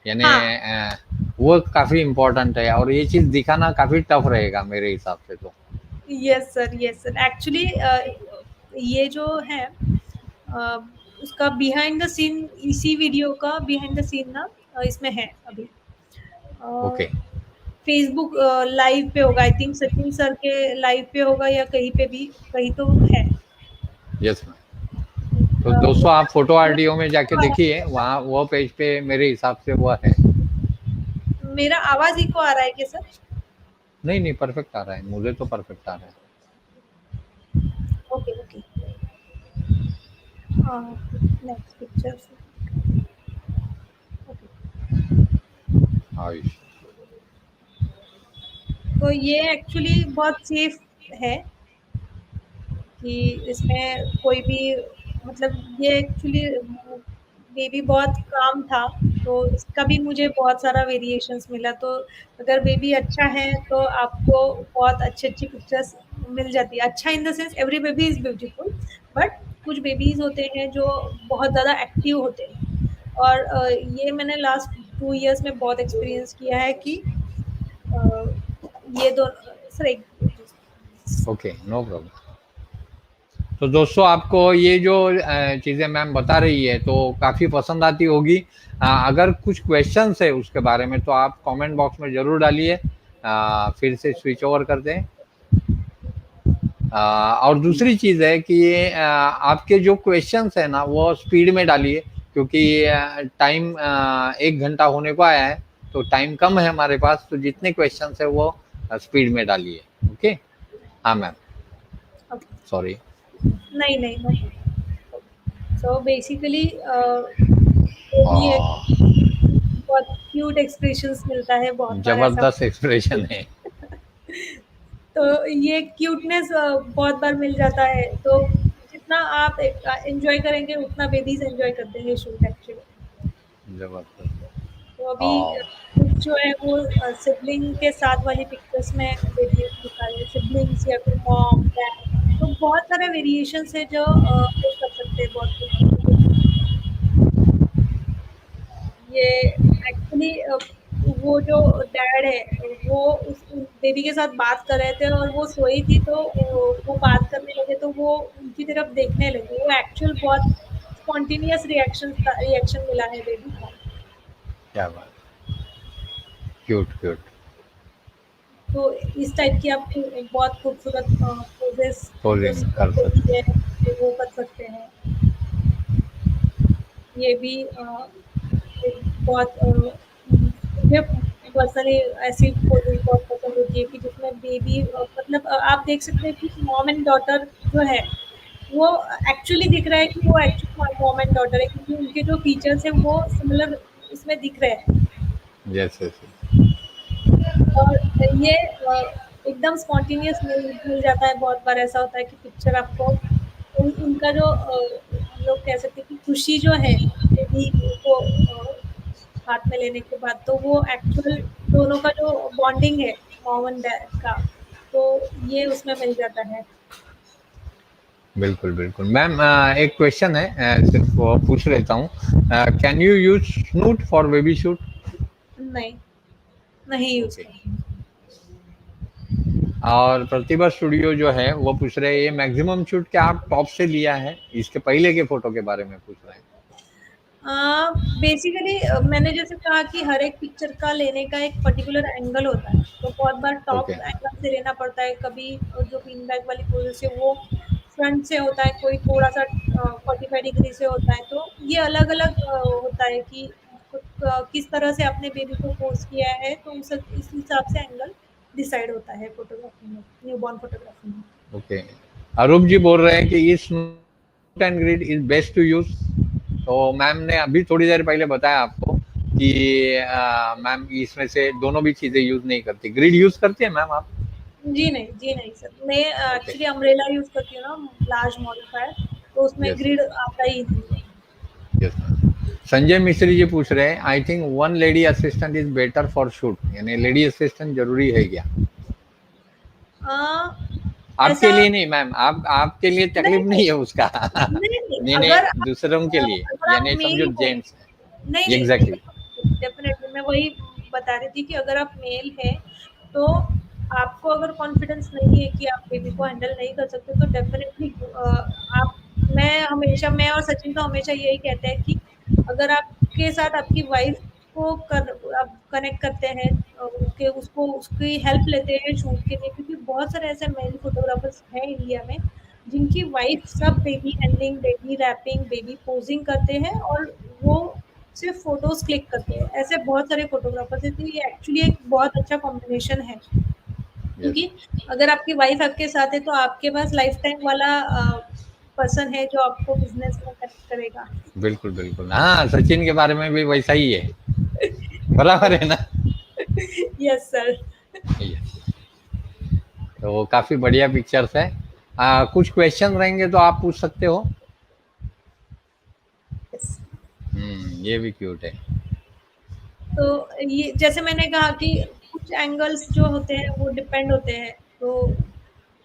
यानी हाँ वो काफ़ी इम्पोर्टेंट है और ये चीज़ दिखाना काफ़ी टफ रहेगा मेरे हिसाब से तो। यस सर एक्चुअली ये जो है अ, उसका बिहाइंड द सीन, इसी वीडियो का बिहाइंड द सीन ना इसमें है अभी ओके, फेसबुक लाइव पे होगा, आई थिंक सचिन सर के लाइव पे होगा या कहीं पे भी, कहीं तो है। Yes ma'am. तो दोस्तों आप फ़ोटो आरटीओ में जाके देखिए, वहाँ वो पेज पे मेरे हिसाब से वो है। मेरा आवाज इको आ रहा है क्या सर? नहीं, नहीं, परफेक्ट आ रहा है, मुझे तो परफेक्ट आ रहा है। Okay okay. Next picture okay. Ayush. तो ये एक्चुअली बहुत सेफ है कि इसमें कोई भी मतलब ये एक्चुअली बेबी बहुत काम था, तो इसका भी मुझे बहुत सारा वेरिएशंस मिला। तो अगर बेबी अच्छा है तो आपको बहुत अच्छी-अच्छी पिक्चर्स मिल जाती है। अच्छा in the sense every baby is beautiful, but कुछ बेबीज़ होते हैं जो बहुत ज़्यादा एक्टिव होते हैं। और ये मैंने लास्ट 2 इयर्स में बहुत एक्सपीरियंस किया है कि अ, ये दोनों सर एक ओके, नो प्रॉब्लम। तो दोस्तों आपको ये जो चीज़ें मैम बता रही है तो काफ़ी पसंद आती होगी। अगर कुछ क्वेश्चंस है उसके बारे में तो आप कमेंट बॉक्स में ज़रूर डालिए। फिर से स्विच ओवर करते हैं। और दूसरी चीज़ है कि आपके जो क्वेश्चंस है ना वो स्पीड में डालिए, क्योंकि टाइम 1 घंटा होने को आया है, तो टाइम कम है हमारे पास, तो जितने क्वेश्चंस है वो स्पीड में डालिए। ओके। हाँ मैम, ओके। सॉरी। नहीं, नहीं, नो प्रॉब्लम। सो बेसिकली जो भी है बहुत क्यूट एक्सप्रेशंस मिलता है, बहुत बार ऐसा जबरदस्त एक्सप्रेशन है। तो ये क्यूटनेस बहुत बार मिल जाता है, तो जितना आप एन्जॉय करेंगे उतना बेबीज़ एन्जॉय करते हैं ये शूट एक्चुअली। जबरदस्त। तो अभी हाँ, कुछ जो है वो सिबलिंग के साथ वाली पिक्चर्स में बेबीज़ दिखा रहे हैं, सिबलिंग्स या फिर मॉम, डैड, तो बहुत सारे वेरिएशंस है जो वो कर सकते हैं बहुत खूबसूरती से। ये एक्चुअली वो जो डैड है वो उस बेबी के साथ बात कर रहे थे और वो सोई थी, तो वो बात करने लगे तो वो उनकी तरफ देखने लगी। वो एक्चुअल बहुत स्पॉन्टेनियस रिएक्शन मिला है बेबी का। क्या बात। Cute, cute. तो इस टाइप की आप बहुत खूबसूरत पोजेस जो पोजिंग सिंगल कर बेबी सकते है हैं। वो कर सकते हैं। ये भी एक बहुत मुझे पर्सनली ऐसी पोजेस बहुत पसंद होती है कि जिसमें बेबी मतलब आप देख सकते हैं कि मॉम एंड डॉटर जो है वो एक्चुअली दिख रहा है कि वो एक्चुअली मॉम एंड डॉटर है, क्योंकि उनके जो फीचर्स हैं वो सिमिलर इसमें दिख रहे हैं। Yes, yes. और ये एकदम स्पॉन्टेनियस मिल जाता है। बहुत बार ऐसा होता है कि पिक्चर आपको उनका जो हम लोग कह सकते हैं कि खुशी जो है बेबी को हाथ में लेने के बाद, तो वो एक्चुअल दोनों का जो बॉन्डिंग है मॉम एंड डैड का, तो ये उसमें मिल जाता है। बिल्कुल, बिल्कुल। मैम एक क्वेश्चन है, सिर्फ वो पूछ लेता हूँ। Can you use snoot for baby shoot? नहीं, नहीं यूज़ ओके। करते। और प्रतिभा स्टूडियो जो है वो पूछ रहे हैं ये मैक्सिमम शूट क्या आप टॉप से लिया है, इसके पहले के फोटो के बारे में पूछ रहे हैं। बेसिकली मैंने जैसे कहा कि हर एक पिक्चर का लेने का एक पर्टिकुलर एंगल होता है, तो बहुत बार ओके। टॉप एंगल से लेना पड़ता है, कभी जो बीन बैग वाली पोज है वो फ्रंट से होता है, कोई थोड़ा सा 45 डिग्री से होता है, तो ये अलग अलग होता है कि किस तरह से आपने बेबी को पोज किया है, तो इस हिसाब से एंगल डिसाइड होता है फोटोग्राफी में, न्यूबॉर्न फोटोग्राफी में। ओके। अरूप जी बोल रहे हैं कि ये snoot and grid is best to use. तो मैम ने अभी थोड़ी देर पहले बताया आपको कि मैम इसमें से दोनों भी चीजें यूज नहीं करती। ग्रिड यूज करती है मैम आप? जी नहीं सर, मैं ओके। एक्चुअली अम्ब्रेला यूज करती हूँ ना, लार्ज मॉडिफायर, तो उसमें यस ग्रिड आता ही नहीं है। Yes ma'am. संजय मिश्री जी पूछ रहे हैं I think one lady assistant is better for shoot, यानी लेडी असिस्टेंट जरूरी है क्या? अ, आपके ऐसा लिए नहीं मैम, आप आपके लिए तकलीफ नहीं, नहीं है उसका। नहीं, नहीं अगर नहीं, दूसरों के लिए, अगर आप यानी समझो मेल हो, जेंट्स नहीं, है। नहीं, नहीं, एग्जैक्टली। डेफ़िनेटली मैं वही बता रही थी कि अगर आप मेल हैं, तो आपको अगर कॉन्फिडेंस नहीं है कि आप बेबी को हैंडल नहीं कर सकते, तो डेफ़िनेटली आप मैं और सचिन तो हमेशा यही कहते हैं कि अगर आपके साथ आपकी वाइफ़ को आप कनेक्ट करते हैं, उसकी हेल्प लेते हैं शूट के लिए, क्योंकि बहुत सारे ऐसे मेल फोटोग्राफर्स हैं इंडिया में, जिनकी वाइफ़ सब baby handling, baby wrapping, baby posing करते हैं और वो सिर्फ़ फ़ोटोज़ क्लिक करते हैं। ऐसे बहुत सारे फ़ोटोग्राफ़र्स हैं, तो ये एक्चुअली एक बहुत अच्छा कॉम्बिनेशन है। यस। क्योंकि अगर आपकी वाइफ़ आपके साथ है, तो आपके पास लाइफ़ टाइम वाला पर्सन है जो आपको बिज़नेस में कनेक्ट करेगा। बिल्कुल बिल्कुल, हाँ सचिन के बारे में भी वैसा ही है। बराबर है ना? Yes sir. Yes. तो काफी बढ़िया पिक्चर्स है। कुछ क्वेश्चन रहेंगे तो आप पूछ सकते हो। यस। ये भी क्यूट है। तो ये जैसे मैंने कहा कि कुछ एंगल्स जो होते हैं वो डिपेंड होते हैं, तो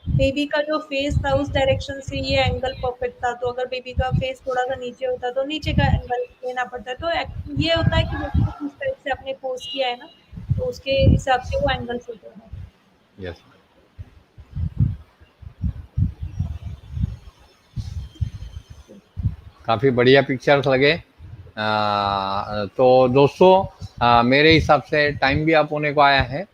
बेबी का जो फेस था उस डायरेक्शन से ये एंगल परफेक्ट था, तो अगर बेबी का फेस थोड़ा सा नीचे होता तो नीचे का एंगल लेना पड़ता है, तो ये होता है कि बेबी को किस टाइप से आपने पोज किया है ना, तो उसके हिसाब से वो एंगल्स होते हैं। यस। काफी बढ़िया पिक्चर्स लगे। तो दोस्तों, मेरे हिसाब से टाइम भी आप होने को आया है।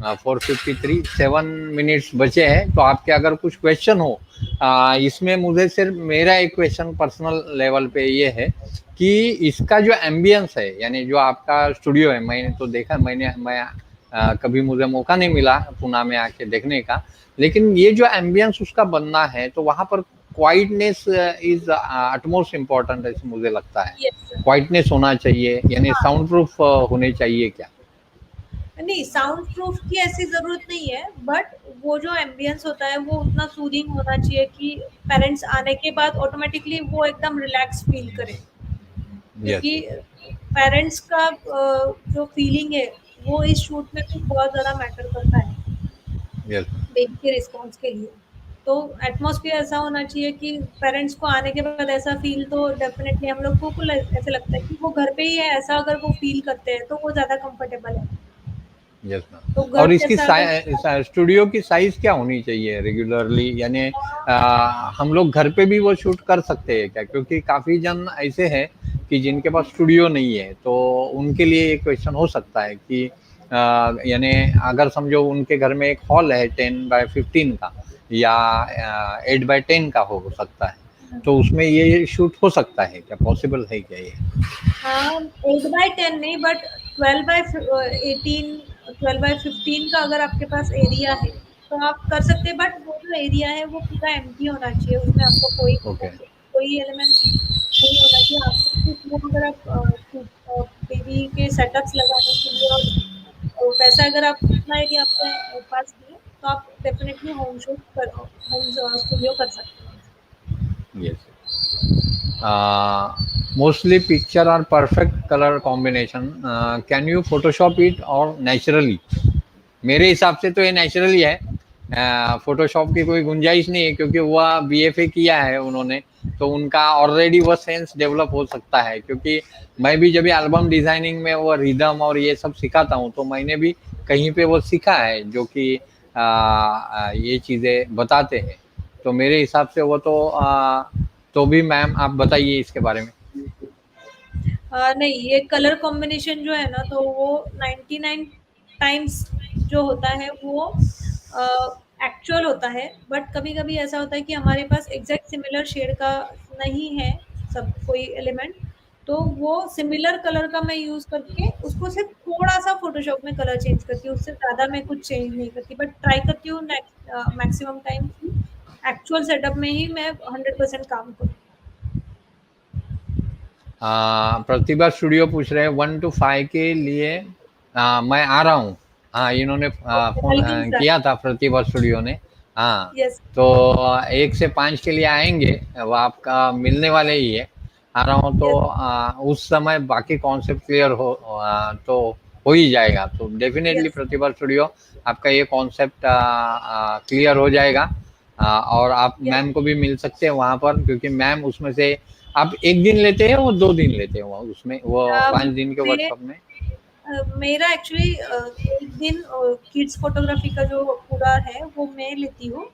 4:53, 7 मिनट्स बचे हैं। तो आपके अगर कुछ क्वेश्चन हो, इसमें मुझे सिर्फ मेरा एक क्वेश्चन पर्सनल लेवल पे ये है कि इसका जो एम्बियंस है, यानी जो आपका स्टूडियो है, मैंने तो देखा, कभी मुझे मौका नहीं मिला पुणे में आके देखने का, लेकिन ये जो एम्बियंस उसका बनना है, तो वहाँ पर क्वाइटनेस इज अटमोस्ट इम्पोर्टेंट है मुझे लगता है। Yes sir. क्वाइटनेस होना चाहिए, यानी हाँ, साउंड प्रूफ होने चाहिए क्या? नहीं साउंड प्रूफ की ऐसी ज़रूरत नहीं है, बट वो जो एम्बियंस होता है वो उतना सूदिंग होना चाहिए कि पेरेंट्स आने के बाद ऑटोमेटिकली वो एकदम रिलैक्स फील करें। यस क्योंकि पेरेंट्स का जो फीलिंग है वो इस शूट में भी बहुत ज़्यादा मैटर करता है यस। बेबी के रिस्पॉन्स के लिए। तो एटमॉस्फेयर ऐसा होना चाहिए कि पेरेंट्स को आने के बाद ऐसा फील, तो डेफिनेटली हम लोग को ऐसे लगता है कि वो घर पे ही है, ऐसा अगर वो फील करते हैं तो वो ज़्यादा कंफर्टेबल है। Yes ma'am. तो घर और इसकी जैसा अगर स्टूडियो की साइज क्या होनी चाहिए रेगुलरली, यानी हम लोग घर पे भी वो शूट कर सकते हैं क्या? क्योंकि काफी जन ऐसे हैं कि जिनके पास स्टूडियो नहीं है, तो उनके लिए ये क्वेश्चन हो सकता है कि यानी अगर समझो उनके घर में एक हॉल है 10x15 का, या 8x10 का हो सकता है, तो उसमें ये शूट हो सकता है क्या? पॉसिबल है क्या ये? हाँ, 8x10 नहीं, बट 12x18, 12x15 का अगर आपके पास एरिया है तो आप कर सकते हैं, बट वो जो एरिया है वो पूरा एम्प्टी होना चाहिए, उसमें आपको ओके। कोई एलिमेंट्स नहीं होना चाहिए। आपको सिर्फ वो अगर आप बेबी के सेटअप्स लगाने के लिए और वैसा अगर आप उतना एरिया आपके पास है तो आप डेफिनेटली होम स्टूडियो कर सकते हैं। Yes. Mostly picture are perfect colour combination, can you photoshop it और नेचुरली? मेरे हिसाब से तो ये नेचुरली है। फोटोशॉप की कोई गुंजाइश नहीं है, क्योंकि वह बीएफए किया है उन्होंने, तो उनका ऑलरेडी वो सेंस डेवलप हो सकता है। क्योंकि मैं भी जब एल्बम डिजाइनिंग में वो रिदम और ये सब सिखाता हूँ, तो मैंने भी कहीं पे वो सीखा है, जो कि ये चीज़ें बताते हैं। तो मेरे हिसाब से वो तो भी मैम आप बताइए इसके बारे में। नहीं, ये कलर कॉम्बिनेशन जो है ना, तो वो 99 टाइम्स जो होता है वो एक्चुअल होता है, बट कभी-कभी ऐसा होता है कि हमारे पास एग्ज़ैक्ट सिमिलर शेड का नहीं है सब कोई एलिमेंट, तो वो सिमिलर कलर का मैं यूज़ करके उसको सिर्फ़ थोड़ा-सा फ़ोटोशॉप में कलर चेंज करती हूँ, उससे ज़्यादा मैं कुछ चेंज नहीं करती, बट ट्राई करती हूँ मैक्सिमम टाइम कि एक्चुअल सेटअप में ही मैं 100% काम करूँ। प्रतिभा स्टूडियो पूछ रहे हैं 1 to 5 के लिए मैं आ रहा हूँ। हाँ, इन्होंने okay, phone I will try. किया था प्रतिभा स्टूडियो ने। हाँ, यस, तो 1 से 5 के लिए आएँगे, वो आपका मिलने वाले ही है। आ रहा हूँ तो यस, उस समय बाकी कॉन्सेप्ट क्लियर तो हो ही जाएगा। तो डेफ़िनेटली यस, प्रतिभा स्टूडियो आपका ये कॉन्सेप्ट क्लियर हो जाएगा। और आप यस। मैम को भी मिल सकते हैं वहाँ पर, क्योंकि मैम उसमें से आप 1 दिन लेते हैं वो 2 दिन लेते हैं वो उसमें, वो 5 दिन के मैं वर्कशॉप में? मेरा एक्चुअली 1 दिन किड्स फ़ोटोग्राफ़ी का जो पूरा है वो मैं लेती हूँ,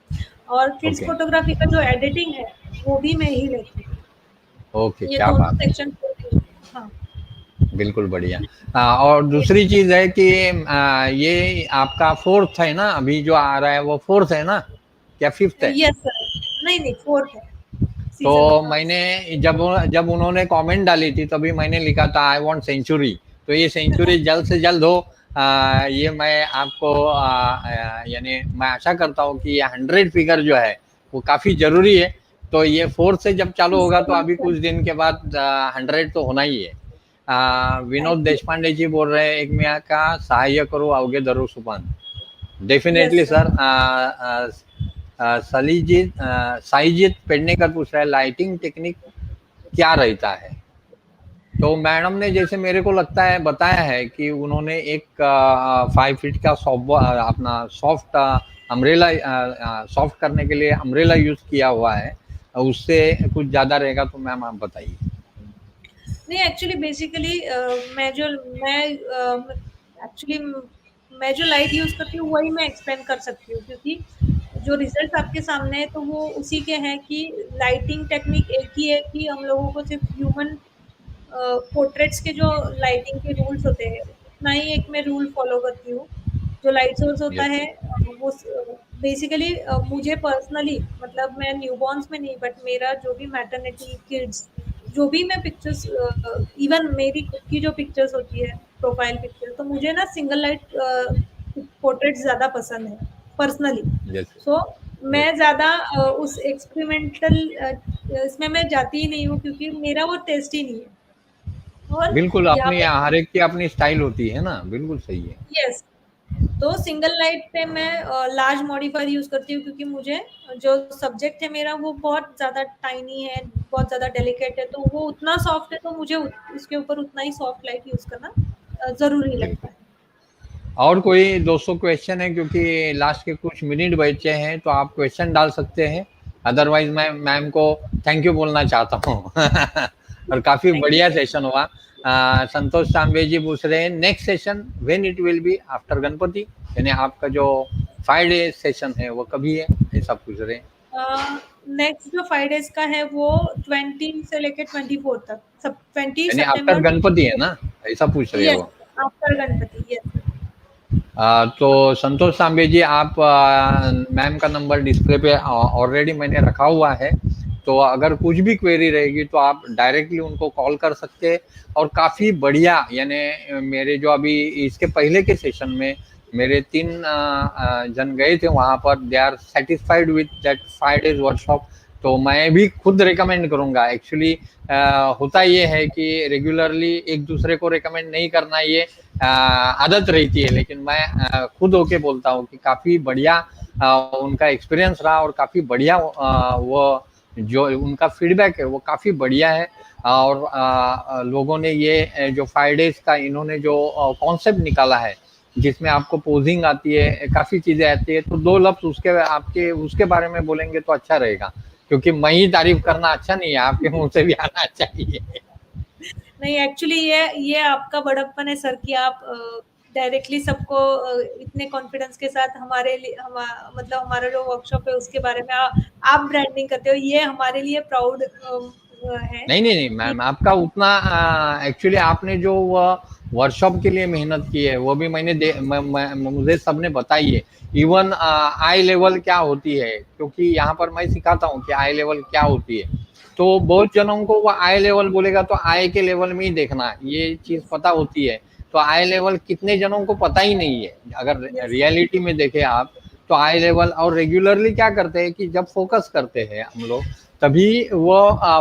और किड्स ओके, फ़ोटोग्राफ़ी का जो एडिटिंग है, वो भी मैं ही लेती हूँ। ओके, ये क्या दोनों बात है! सेक्शन होते हैं। हाँ, बिल्कुल बढ़िया। और ये दूसरी चीज़ है कि ये आपका 4th है ना? अभी जो आ रहा है वो 4th है ना? क्या 5th है? Yes sir. नहीं, 4th है तो सीज़न। हाँ, मैंने जब उन्होंने कमेंट डाली थी तभी मैंने लिखा था आई वांट सेंचुरी। तो ये सेंचुरी जल्द से जल्द हो, ये मैं आपको यानी मैं आशा करता हूँ कि ये 100 फिगर जो है वो काफ़ी ज़रूरी है। तो ये 4 से जब चालू होगा तो ज़रूर अभी सर, कुछ दिन के बाद 100 तो होना ही है। Thank Vinod you. देशपांडे जी बोल रहे हैं एकमेका सहाय्य करो अवघे धरू सुपन। Yes definitely sir. Sir. Saijeet Pednekar पूछ रहा है लाइटिंग टेक्निक क्या रहता है? तो मैडम ने जैसे मेरे को लगता है बताया है कि उन्होंने एक 5 फीट का अपना सॉफ्ट अम्ब्रेला सॉफ्ट करने के लिए अम्ब्रेला यूज किया हुआ है। उससे कुछ ज़्यादा रहेगा तो मैम आप बताइए। नहीं, एक्चुअली बेसिकली मैं एक्चुअली मैं जो लाइट यूज़ करती हूँ वही मैं एक्सप्लेन कर सकती हूँ, क्योंकि जो रिजल्ट आपके सामने है तो वो उसी के हैं कि लाइटिंग टेक्निक एक ही है कि हम लोगों को सिर्फ ह्यूमन पोर्ट्रेट्स के जो लाइटिंग के रूल्स होते हैं उतना ही एक मैं रूल फॉलो करती हूँ। जो लाइट सोर्स होता यस। है वो बेसिकली मुझे पर्सनली, मतलब मैं न्यूबॉर्न्स में नहीं, बट मेरा जो भी मैटरनिटी किड्स जो भी मैं पिक्चर्स, इवन मेरी खुद की जो पिक्चर्स होती है प्रोफाइल पिक्चर, तो मुझे ना सिंगल लाइट पोर्ट्रेट ज़्यादा पसंद है पर्सनली। यस। So yes. मैं ज़्यादा उस एक्सपेरिमेंटल इसमें मैं जाती ही नहीं हूँ, क्योंकि मेरा वो टेस्ट ही नहीं है। और बिल्कुल यहाँ अपनी पे हर एक की अपनी स्टाइल होती है ना, बिल्कुल सही है। यस, तो सिंगल लाइट पे मैं लार्ज मॉडिफायर यूज़ करती हूँ, क्योंकि मुझे जो सब्जेक्ट है मेरा वो बहुत ज़्यादा टाइनी है, बहुत ज़्यादा डेलिकेट है, तो वो उतना सॉफ्ट है, तो मुझे उसके ऊपर उतना ही सॉफ्ट लाइट यूज़ करना ज़रूरी लगता बिल्कुल। है। और कोई 200 क्वेश्चन है क्योंकि लास्ट के कुछ मिनट बचे हैं तो आप क्वेश्चन डाल सकते हैं। अदरवाइज मैं मैम को थैंक यू बोलना चाहता हूँ। और काफ़ी थैंक यू बढ़िया सर। सेशन हुआ। संतोष तांबे जी पूछ रहे हैं next session when it will be after Ganpati, यानी आपका जो 5 डे सेशन है वो कभी है, ऐसा पूछ रहे हैं। नेक्स्ट जो 5 डेज़ का है वो 20 से लेके 24 तक, सब 20 यानी आफ्टर सितंबर टू गणपति है ना, ऐसा पूछ रहे हैं यस, वो। After Ganpati, yes. तो संतोष सांबे जी आप मैम का नंबर डिस्प्ले पे ऑलरेडी मैंने रखा हुआ है। तो अगर कुछ भी क्वेरी रहेगी तो आप डायरेक्टली उनको कॉल कर सकते हैं। और काफ़ी बढ़िया, यानी मेरे जो अभी इसके पहले के सेशन में मेरे 3 जन गए थे वहाँ पर, they are satisfied with that 5 days workshop. तो मैं भी खुद रिकमेंड करूँगा एक्चुअली। होता ये है कि रेगुलरली एक दूसरे को रिकमेंड नहीं करना, ये आदत रहती है, लेकिन मैं खुद होके बोलता हूँ कि काफ़ी बढ़िया उनका एक्सपीरियंस रहा और काफ़ी बढ़िया वो जो उनका फीडबैक है वो काफ़ी बढ़िया है। और लोगों ने ये जो 5 डेज का इन्होंने जो कॉन्सेप्ट निकाला है जिसमें आपको पोजिंग आती है, काफ़ी चीज़ें आती है, तो 2 लफ्ज़ उसके आपके उसके बारे में बोलेंगे तो अच्छा रहेगा, क्योंकि मैं ही तारीफ करना अच्छा नहीं है, आपके मुंह से भी आना चाहिए। नहीं, एक्चुअली ये आपका बड़प्पन है सर कि आप डायरेक्टली सबको इतने कॉन्फिडेंस के साथ हमारे लिए मतलब हमारा जो वर्कशॉप है उसके बारे में आप ब्रांडिंग करते हो, ये हमारे लिए प्राउड है नहीं नहीं नहीं कि मैम, आपका उतना एक्चुअली आपने जो वर्कशॉप के लिए मेहनत की है वो भी मुझे सबने बताई है। इवन आई लेवल क्या होती है, क्योंकि यहाँ पर मैं सिखाता हूँ कि आई लेवल क्या होती है। तो बहुत जनों को वो आई लेवल बोलेगा तो आई के लेवल में ही देखना, ये चीज पता होती है। तो आई लेवल कितने जनों को पता ही नहीं है। अगर यस रियलिटी में देखे आप, तो आई लेवल और रेगुलरली क्या करते हैं कि जब फोकस करते हैं हम लोग, तभी वो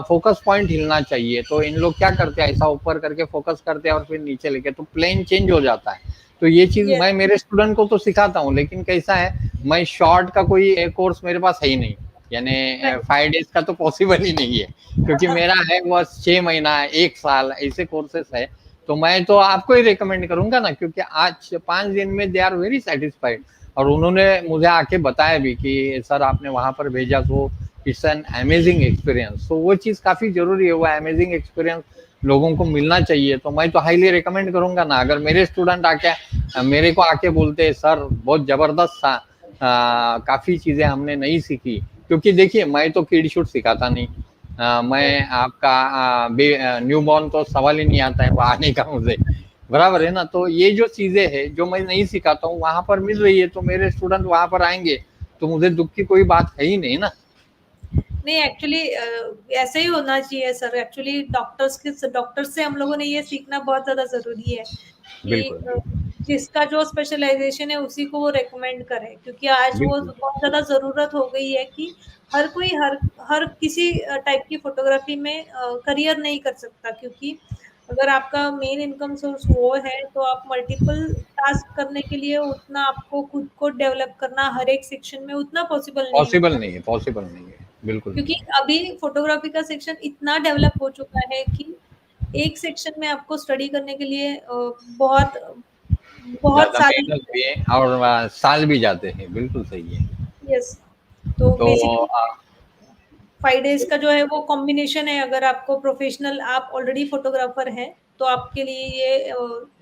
फोकस पॉइंट हिलना चाहिए। तो इन लोग क्या करते हैं, ऐसा ऊपर करके फोकस करते हैं और फिर नीचे लेके, तो प्लेन चेंज हो जाता है। तो ये चीज यस मैं मेरे स्टूडेंट को तो सिखाता हूँ, लेकिन कैसा है, मैं शॉर्ट का कोई कोर्स मेरे पास है ही नहीं, यानी 5 डेज का तो पॉसिबल ही नहीं है, क्योंकि मेरा है वो 6 महीना, 1 साल ऐसे कोर्सेस है। तो मैं तो आपको ही रिकमेंड करूंगा ना, क्योंकि आज 5 दिन में दे आर वेरी सेटिस्फाइड। और उन्होंने मुझे आके बताया भी कि सर आपने वहां पर भेजा तो इट्स एन अमेजिंग एक्सपीरियंस। तो वो चीज़ काफ़ी ज़रूरी है, वो अमेजिंग एक्सपीरियंस लोगों को मिलना चाहिए। तो मैं तो हाईली रिकमेंड करूंगा ना, अगर मेरे स्टूडेंट आके मेरे को आके बोलते हैं सर बहुत ज़बरदस्त था, काफ़ी चीज़ें हमने नहीं सीखी, क्योंकि देखिए मैं तो किड शूट सिखाता नहीं। मैं आपका न्यू बॉर्न तो सवाल ही नहीं आता है वो आने का मुझे, बराबर है ना। तो ये जो चीज़ें हैं जो मैं नहीं सिखाता हूँ वहां पर मिल रही है, तो मेरे स्टूडेंट वहां पर आएंगे, तो मुझे दुख की कोई बात है ही नहीं ना। नहीं एक्चुअली ऐसे ही होना चाहिए सर। एक्चुअली डॉक्टर्स से हम लोगों ने ये सीखना बहुत ज़्यादा ज़रूरी है कि बिल्कुल जिसका जो स्पेशलाइजेशन है उसी को वो रेकमेंड करे, क्योंकि आज वो बिल्कुल बहुत ज़्यादा ज़रूरत हो गई है कि हर कोई हर किसी टाइप की फोटोग्राफी में करियर नहीं कर सकता, क्योंकि अगर आपका मेन इनकम सोर्स वो है तो आप मल्टीपल टास्क करने के लिए उतना आपको खुद को डेवलप करना हर एक सेक्शन में उतना पॉसिबल नहीं पॉसिबल होता, नहीं है, पॉसिबल नहीं है, बिल्कुल क्योंकि नहीं है। अभी फोटोग्राफी का सेक्शन इतना डेवलप हो चुका है कि एक सेक्शन में आपको स्टडी करने के लिए बहुत बहुत ज़्यादा साल मेहनत भी है और साल भी जाते हैं, बिल्कुल सही है। यस। तो तो बेसिकली 5 डेज का जो है वो कॉम्बिनेशन है। अगर आपको प्रोफेशनल आप ऑलरेडी फोटोग्राफर हैं तो आपके लिए ये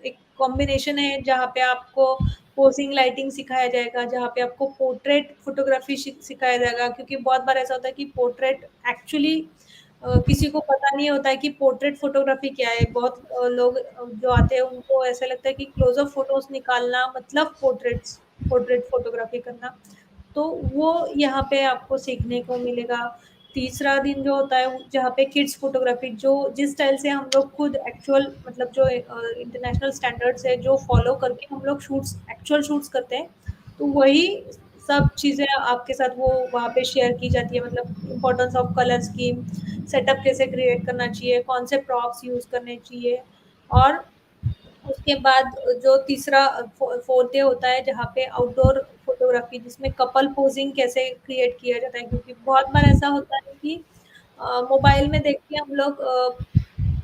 एक कॉम्बिनेशन है जहाँ पे आपको पोजिंग लाइटिंग सिखाया जाएगा, जहाँ पे आपको पोर्ट्रेट फोटोग्राफी सिखाया जाएगा, क्योंकि बहुत बार ऐसा होता है कि पोर्ट्रेट एक्चुअली किसी को पता नहीं होता है कि पोर्ट्रेट फोटोग्राफी क्या है। बहुत लोग जो आते हैं उनको ऐसा लगता है कि क्लोजअप फोटोज निकालना मतलब पोर्ट्रेट फोटोग्राफी करना। तो वो यहाँ पे आपको सीखने को मिलेगा। तीसरा दिन जो होता है जहाँ पे किड्स फोटोग्राफी, जो जिस स्टाइल से हम लोग खुद एक्चुअल मतलब जो इंटरनेशनल स्टैंडर्ड्स है जो फॉलो करके हम लोग एक्चुअल शूट्स करते हैं, तो वही सब चीज़ें आपके साथ वो वहाँ पे शेयर की जाती है। मतलब importance of colour scheme, setup कैसे क्रिएट करना चाहिए, कौन से प्रॉप्स यूज़ करने चाहिए। और उसके बाद जो तीसरा फोर्थ डे होता है जहाँ पे आउटडोर फोटोग्राफी, जिसमें कपल पोजिंग कैसे क्रिएट किया जाता है, क्योंकि बहुत बार ऐसा होता है कि मोबाइल में देख के हम लोग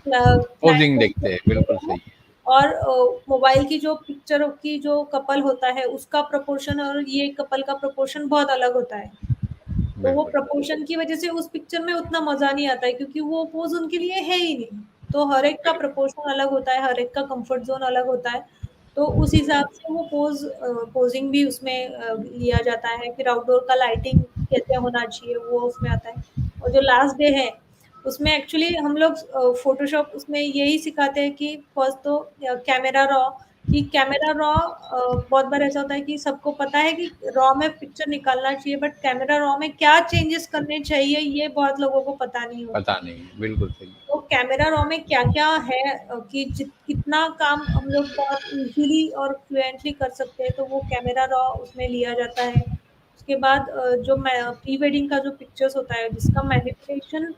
क्लाइंट पोजिंग को देखते हैं, बिल्कुल देखते हैं, सही है। और मोबाइल की जो पिक्चर की जो कपल होता है उसका प्रपोर्शन और ये कपल का प्रपोर्शन बहुत अलग होता है। तो वो बिल्कुल प्रपोर्शन की वजह से उस पिक्चर में उतना मज़ा नहीं आता है, क्योंकि वो पोज़ उनके लिए है ही नहीं। तो हर एक का बिल्कुल प्रपोर्शन अलग होता है, हर एक का कम्फर्ट ज़ोन अलग होता है। तो उस हिसाब से वो पोज़िंग भी उसमें लिया जाता है। फिर आउटडोर का लाइटिंग कैसे होना चाहिए वो उसमें आता है। और जो लास्ट डे है, उसमें एक्चुअली हम लोग फ़ोटोशॉप उसमें यही सिखाते हैं कि फर्स्ट तो कैमरा रॉ, कि कैमरा रॉ बहुत बार ऐसा होता है कि सबको पता है कि रॉ में पिक्चर निकालना चाहिए, बट कैमरा रॉ में क्या चेंजेस करने चाहिए ये बहुत लोगों को पता नहीं होता पता है। नहीं है, बिल्कुल सही है। तो कैमरा रॉ में क्या-क्या है कि कितना काम हम लोग बहुत ईज़िली और फ्लुएंटली कर सकते हैं, तो वो कैमरा रॉ उसमें लिया जाता है। उसके बाद जो मैं प्री वेडिंग का जो पिक्चर्स होता है जिसका मैनिपुलेशन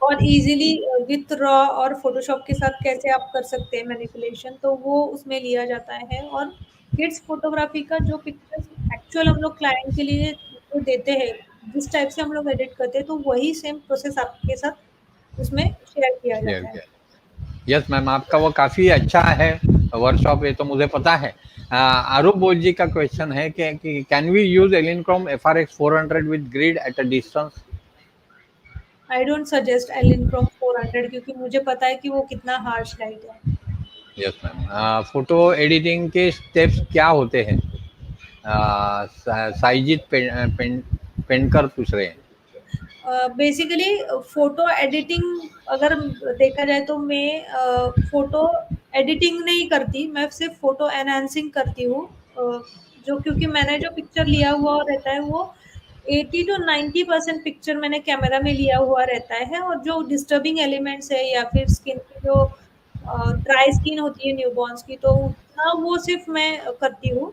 और इज़िली विथ रॉ और फ़ोटोशॉप के साथ कैसे आप कर सकते हैं मैनिपुलेशन, तो वो उसमें लिया जाता है। और किड्स फ़ोटोग्राफ़ी का जो पिक्चर्स एक्चुअल हम लोग क्लाइंट के लिए जो देते हैं, जिस टाइप से हम लोग एडिट करते हैं, तो वही सेम प्रोसेस आपके साथ उसमें शेयर किया शेयर जाता है। किया। यस मैम, आपका वो काफ़ी अच्छा है वर्कशॉप, ये तो मुझे पता है। आरूप बोस जी का क्वेश्चन है कि can we use Elinchrom FRX 400 with grid at a distance? I don't suggest Elinchrom 400, क्योंकि मुझे पता है कि वो कितना हार्श लाइट है। Yes ma'am. फोटो एडिटिंग के स्टेप्स क्या होते हैं? साइजित पेंटर पूछ रहे हैं। बेसिकली फोटो एडिटिंग अगर देखा जाए तो मैं फोटो एडिटिंग नहीं करती, मैं सिर्फ फोटो एनहांसिंग करती हूँ। जो क्योंकि मैंने जो पिक्चर लिया हुआ रहता है वो 80 टू 90% पिक्चर मैंने कैमरा में लिया हुआ रहता है, और जो डिस्टर्बिंग एलिमेंट्स है या फिर स्किन की जो ड्राई स्किन होती है न्यूबॉर्न्स की, तो उतना वो सिर्फ मैं करती हूँ।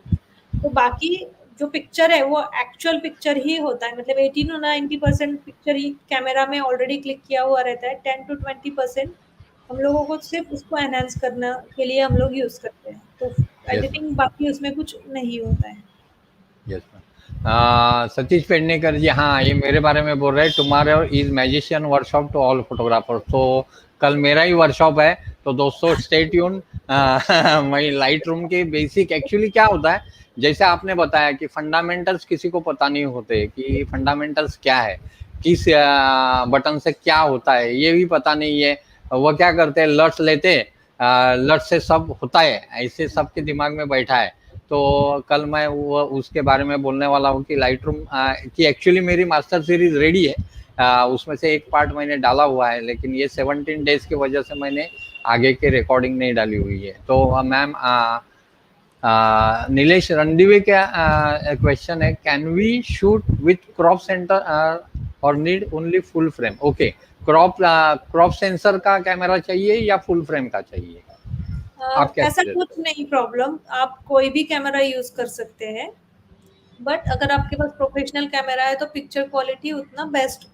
तो बाकी जो पिक्चर है वो एक्चुअल पिक्चर ही होता है, मतलब 80 टू 90% पिक्चर ही कैमरा में ऑलरेडी क्लिक किया हुआ रहता है। 10 टू 20% हम लोगों को सिर्फ उसको एनहांस करने के लिए हम लोग यूज करते हैं, तो यस एडिटिंग बाकी उसमें कुछ नहीं होता है। Yes ma'am. सतीश पेडनेकर जी, हाँ ये मेरे बारे में बोल रहे हैं। Tomorrow is magician workshop to all photographer. तो कल मेरा ही वर्कशॉप है, तो दोस्तों स्टे ट्यून। मैं लाइट रूम के बेसिक एक्चुअली क्या होता है, जैसे आपने बताया कि फंडामेंटल्स किसी को पता नहीं होते कि फंडामेंटल्स क्या है, किस बटन से क्या होता है ये भी पता नहीं है। वो क्या करते हैं, लट्स लेते, लट से सब होता है, ऐसे सबके दिमाग में बैठा है। तो कल मैं वो उसके बारे में बोलने वाला हूँ कि लाइट रूम की एक्चुअली मेरी मास्टर सीरीज रेडी है। उसमें से एक पार्ट मैंने डाला हुआ है, लेकिन ये 17 डेज की वजह से मैंने आगे की रिकॉर्डिंग नहीं डाली हुई है। तो मैम, नीलेश रणदीवे का क्वेश्चन है, can we shoot with crop center और need only full frame? Okay, crop sensor का कैमरा चाहिए या फुल फ्रेम का चाहिए? आप क्या ऐसा सजेस्ट कुछ करें? नहीं प्रॉब्लम, आप कोई भी कैमरा यूज कर सकते हैं, बट अगर आपके पास प्रोफेशनल कैमरा है तो पिक्चर क्वालिटी उतना बेस्ट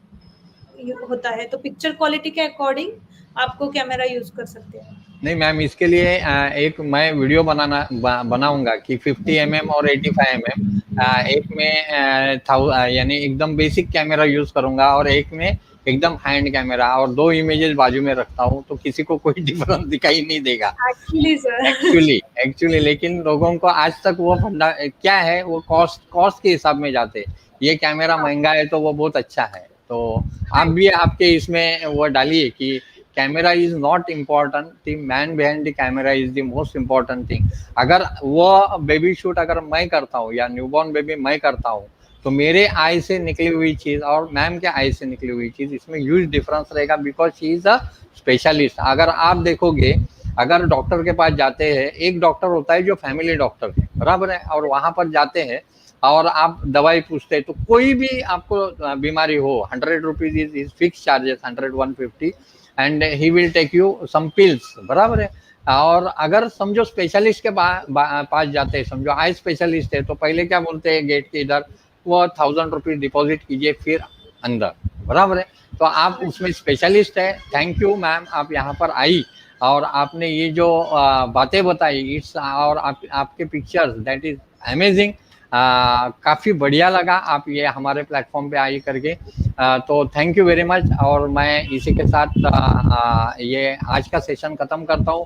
होता है, तो पिक्चर क्वालिटी के अकॉर्डिंग आपको कैमरा यूज कर सकते हैं। नहीं मैम, इसके लिए एक मैं वीडियो बनाऊंगा कि 50 और 85 एक में यानी एकदम बेसिक कैमरा यूज करूंगा और एक में एकदम हैंड कैमरा, और 2 इमेजेस बाजू में रखता हूँ, तो किसी को कोई डिफरेंस दिखाई नहीं देगा एक्चुअली सर। एक्चुअली। लेकिन लोगों को आज तक वो फंडा क्या है, वो कॉस्ट के हिसाब में जाते हैं। ये कैमरा महंगा है तो वो बहुत अच्छा है, तो आप भी आपके इसमें वो डालिए कि camera is not important, the man behind the camera is the most important thing. अगर वो बेबी शूट अगर मैं करता हूँ या न्यूबॉर्न बेबी मैं करता हूँ, तो मेरे आई से निकली हुई चीज और मैम के आई से निकली हुई चीज, इसमें ह्यूज डिफरेंस रहेगा, because she is a specialist. अगर आप देखोगे, अगर डॉक्टर के पास जाते हैं, एक डॉक्टर होता है जो फैमिली डॉक्टर है, बराबर है, और वहां पर जाते हैं और आप दवाई पूछते हैं, तो कोई भी आपको बीमारी हो, 100 rupees is fix charges, 100-150, and he will take you some pills, बराबर है। और अगर समझो स्पेशलिस्ट के पास जाते हैं, समझो आई स्पेशलिस्ट है, तो पहले क्या बोलते हैं गेट के इधर, वो 1000 रुपीज डिपॉजिट कीजिए फिर अंदर, बराबर है। तो आप उसमें स्पेशलिस्ट है। थैंक यू मैम, आप यहाँ पर आई और आपने ये जो बातें बताई, इट्स और आपके पिक्चर्स, दैट इज अमेजिंग। काफ़ी बढ़िया लगा आप ये हमारे प्लेटफॉर्म पे आई करके। तो थैंक यू वेरी मच, और मैं इसी के साथ ये आज का सेशन ख़त्म करता हूँ।